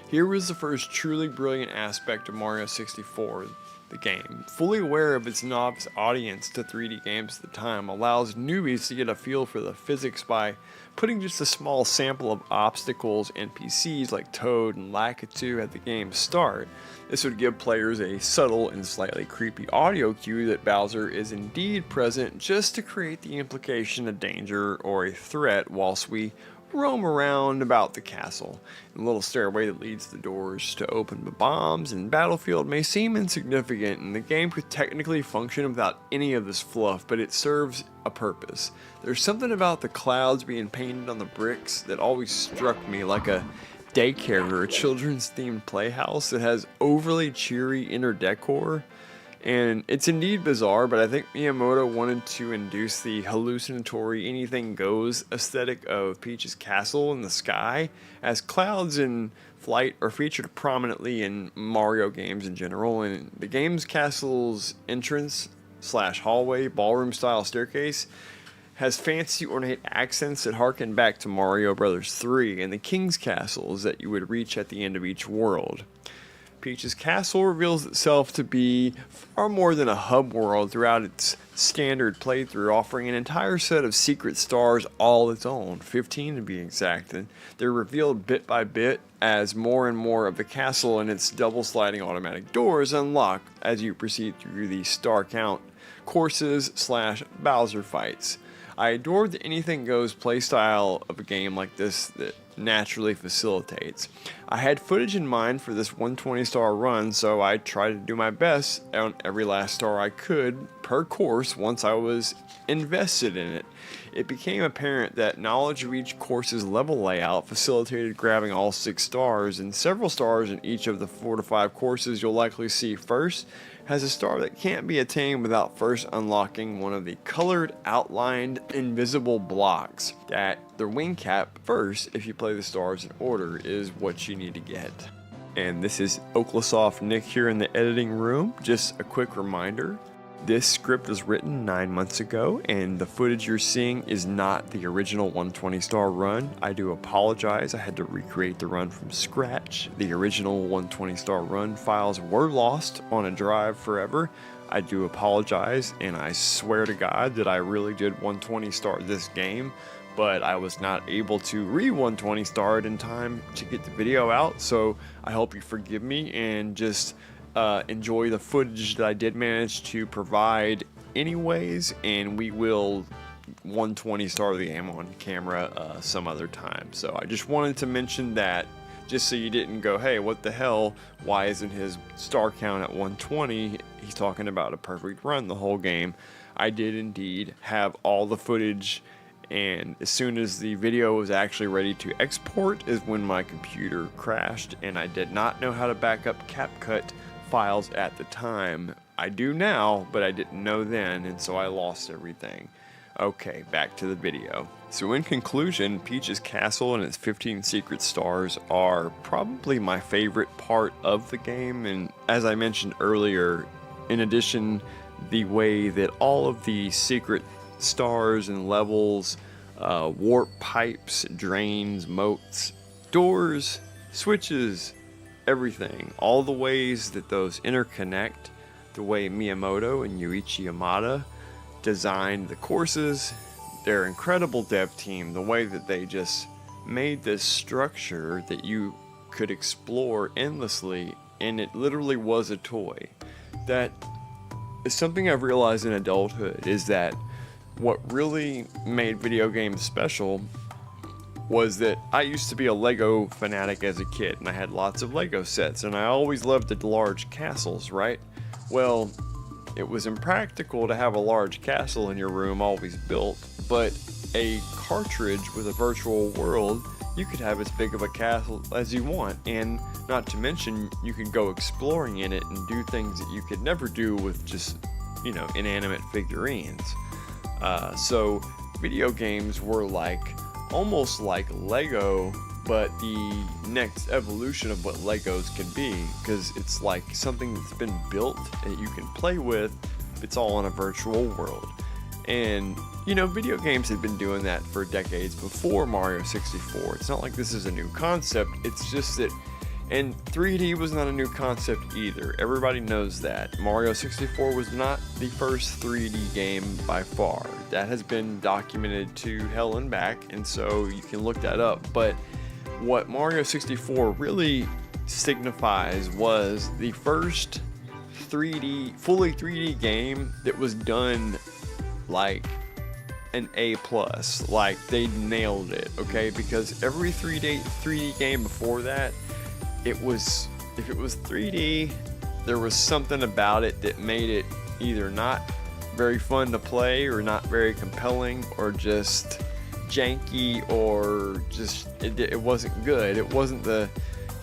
Here was the first truly brilliant aspect of Mario 64. The game, fully aware of its novice audience to 3D games at the time, allows newbies to get a feel for the physics by putting just a small sample of obstacles NPCs like Toad and Lakitu at the game's start. This would give players a subtle and slightly creepy audio cue that Bowser is indeed present, just to create the implication of danger or a threat whilst we roam around about the castle. The little stairway that leads the doors to open the bombs and battlefield may seem insignificant, and the game could technically function without any of this fluff, but it serves a purpose. There's something about the clouds being painted on the bricks that always struck me like a daycare or a children's themed playhouse that has overly cheery inner decor. And it's indeed bizarre, but I think Miyamoto wanted to induce the hallucinatory anything goes aesthetic of Peach's castle in the sky, as clouds in flight are featured prominently in Mario games in general, and the game's castle's entrance / hallway ballroom style staircase has fancy ornate accents that harken back to Mario Bros. 3 and the King's castles that you would reach at the end of each world. Peach's castle reveals itself to be far more than a hub world throughout its standard playthrough, offering an entire set of secret stars all its own, 15 to be exact, and they're revealed bit by bit as more and more of the castle and its double sliding automatic doors unlock as you proceed through the star count courses / Bowser fights. I adored the anything goes playstyle of a game like this that naturally facilitates. I had footage in mind for this 120 star run, so I tried to do my best on every last star I could per course once I was invested in it. It became apparent that knowledge of each course's level layout facilitated grabbing all 6 stars, and several stars in each of the 4 to 5 courses you'll likely see first has a star that can't be attained without first unlocking one of the colored, outlined, invisible blocks. That the wing cap first, if you play the stars in order, is what you need to get. And this is Oklasoft Nick here in the editing room. Just a quick reminder, this script was written 9 months ago, and the footage you're seeing is not the original 120 star run. I do apologize, I had to recreate the run from scratch. The original 120 star run files were lost on a drive forever. I do apologize, and I swear to God that I really did 120 star this game, but I was not able to re-120 star it in time to get the video out, so I hope you forgive me and just enjoy the footage that I did manage to provide anyways, and we will 120 star the game on camera some other time. So I just wanted to mention that, just so you didn't go, hey, what the hell, why isn't his star count at 120? He's talking about a perfect run the whole game. I did indeed have all the footage, and as soon as the video was actually ready to export is when my computer crashed, and I did not know how to back up CapCut files at the time. I do now, but I didn't know then, and so I lost everything. Okay, back to the video. So in conclusion, Peach's castle and its 15 secret stars are probably my favorite part of the game, and as I mentioned earlier, in addition, the way that all of the secret stars and levels, warp pipes, drains, moats, doors, switches, everything, all the ways that those interconnect, the way Miyamoto and Yuichi Yamada designed the courses, their incredible dev team, the way that they just made this structure that you could explore endlessly, and it literally was a toy. That is something I've realized in adulthood, is that what really made video games special was that I used to be a Lego fanatic as a kid, and I had lots of Lego sets, and I always loved the large castles, right? Well, it was impractical to have a large castle in your room always built, but a cartridge with a virtual world, you could have as big of a castle as you want, and not to mention you could go exploring in it and do things that you could never do with just, inanimate figurines. So video games were almost like Lego, but the next evolution of what Legos can be, because it's like something that's been built that you can play with. It's all in a virtual world. And video games had been doing that for decades before Mario 64. It's not like this is a new concept, it's just that, and 3D was not a new concept either. Everybody knows that. Mario 64 was not the first 3D game by far. That has been documented to hell and back, and so you can look that up. But what Mario 64 really signifies was the first fully 3D game that was done like an A+. Like, they nailed it, okay? Because every 3D game before that, if it was 3D, there was something about it that made it either not very fun to play, or not very compelling, or just janky, or just it wasn't good. It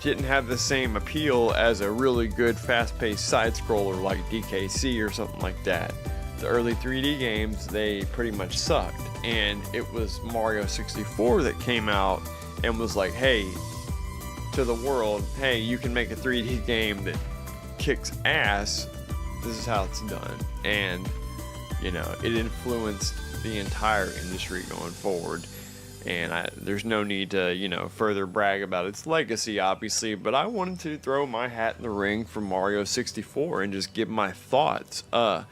didn't have the same appeal as a really good fast-paced side scroller like DKC or something like that. The early 3D games, they pretty much sucked, and it was Mario 64 that came out and was like, hey, to the world, hey, you can make a 3D game that kicks ass. This is how it's done. And it influenced the entire industry going forward, and there's no need to further brag about its legacy, obviously, but I wanted to throw my hat in the ring for Mario 64 and just give my thoughts. A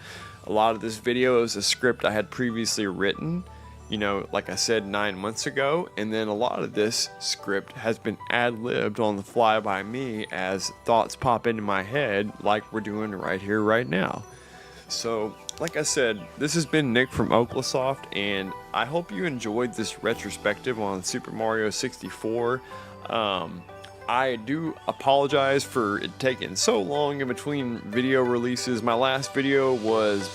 lot of this video is a script I had previously written, like I said, 9 months ago, and then a lot of this script has been ad-libbed on the fly by me as thoughts pop into my head, like we're doing right here, right now. So, like I said, this has been Nick from Oklasoft, and I hope you enjoyed this retrospective on Super Mario 64. I do apologize for it taking so long in between video releases. My last video was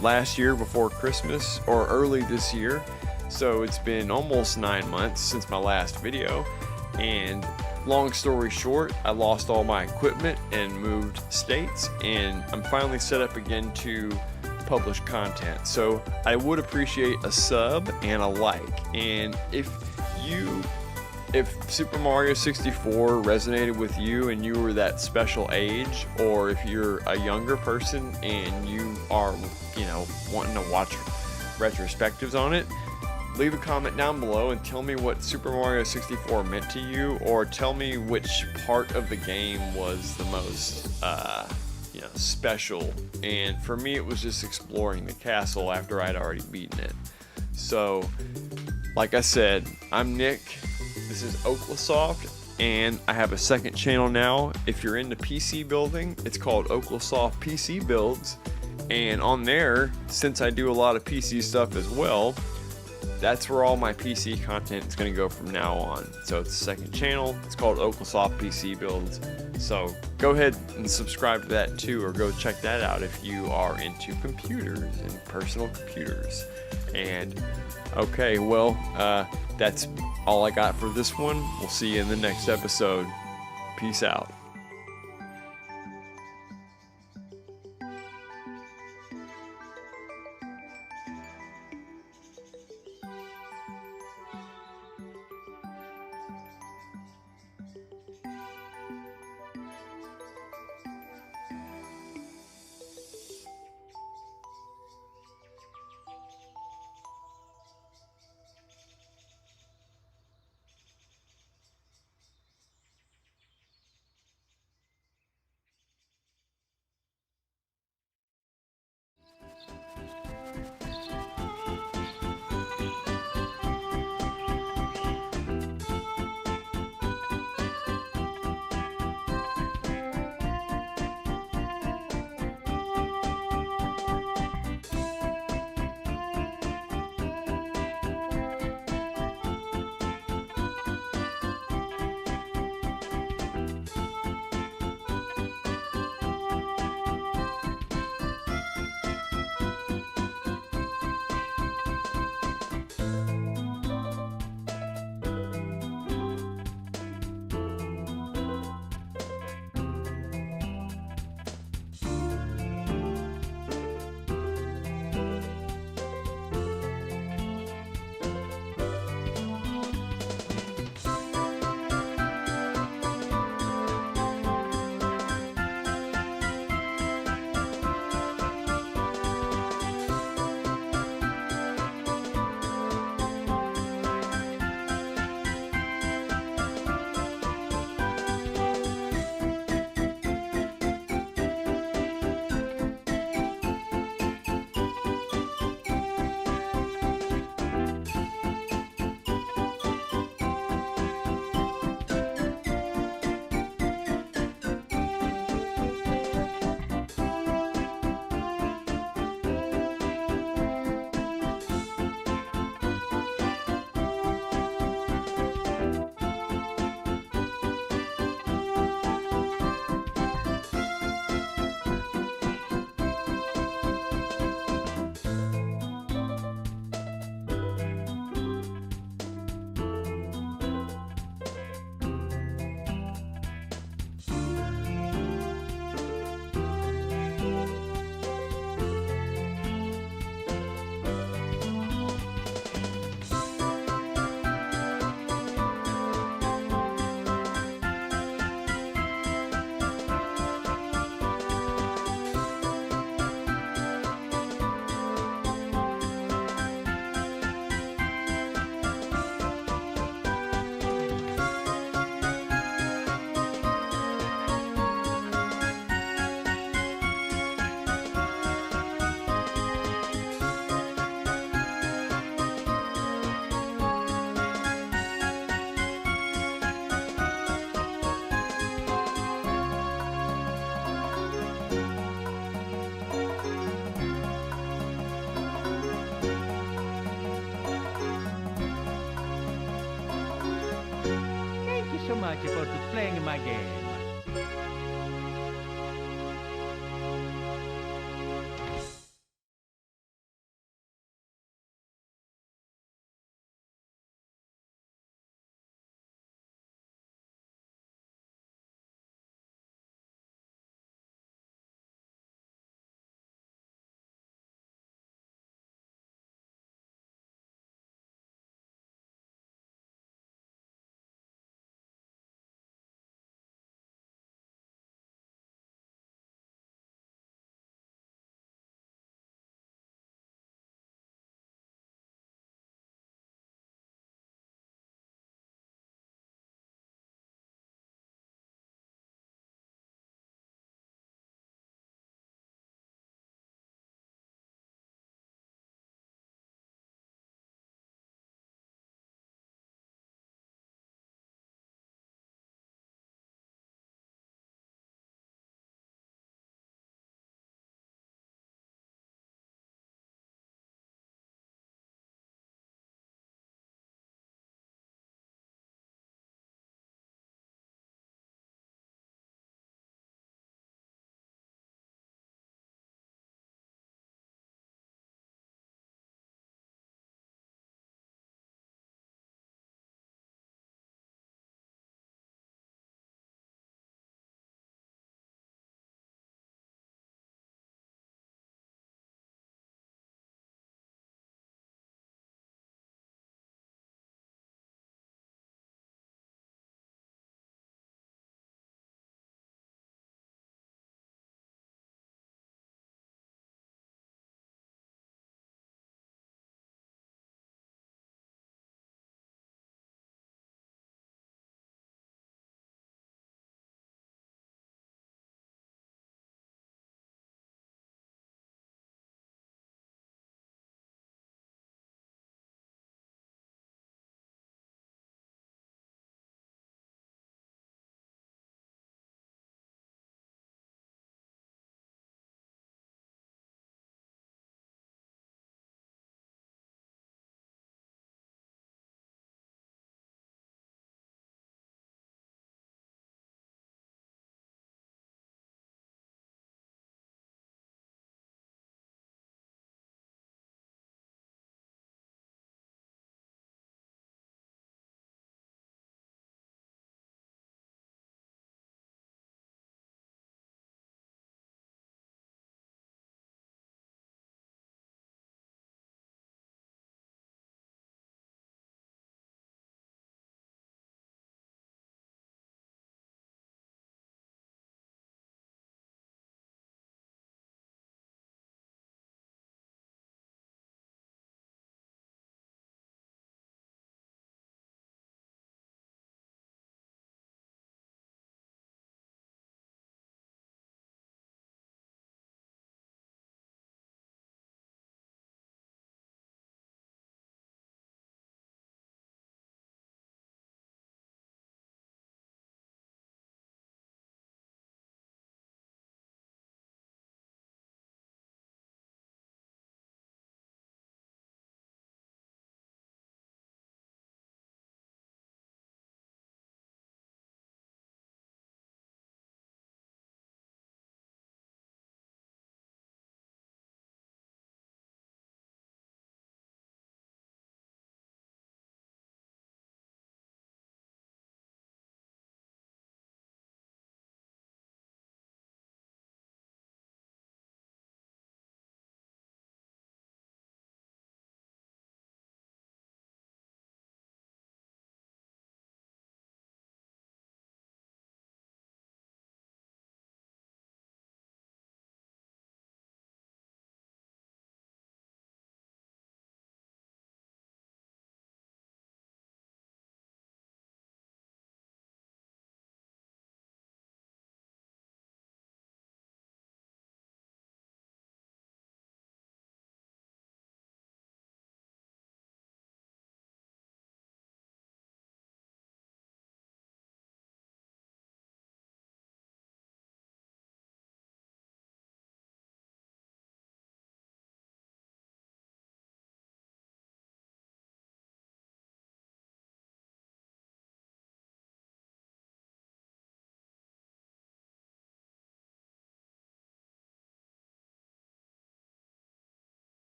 last year before Christmas, or early this year, so it's been almost 9 months since my last video, and long story short, I lost all my equipment and moved states, and I'm finally set up again to publish content. So I would appreciate a sub and a like. And if Super Mario 64 resonated with you and you were that special age, or if you're a younger person and you are, wanting to watch retrospectives on it, leave a comment down below and tell me what Super Mario 64 meant to you, or tell me which part of the game was the most, special. And for me, it was just exploring the castle after I'd already beaten it. So, like I said, I'm Nick. This is Oklasoft, and I have a second channel now. If you're into PC building, it's called Oklasoft PC Builds, and on there, since I do a lot of PC stuff as well, that's where all my PC content is going to go from now on. So it's a second channel. It's called Oklasoft PC Builds. So go ahead and subscribe to that too, or go check that out if you are into computers and personal computers. And okay, well, that's all I got for this one. We'll see you in the next episode. Peace out. playing my game.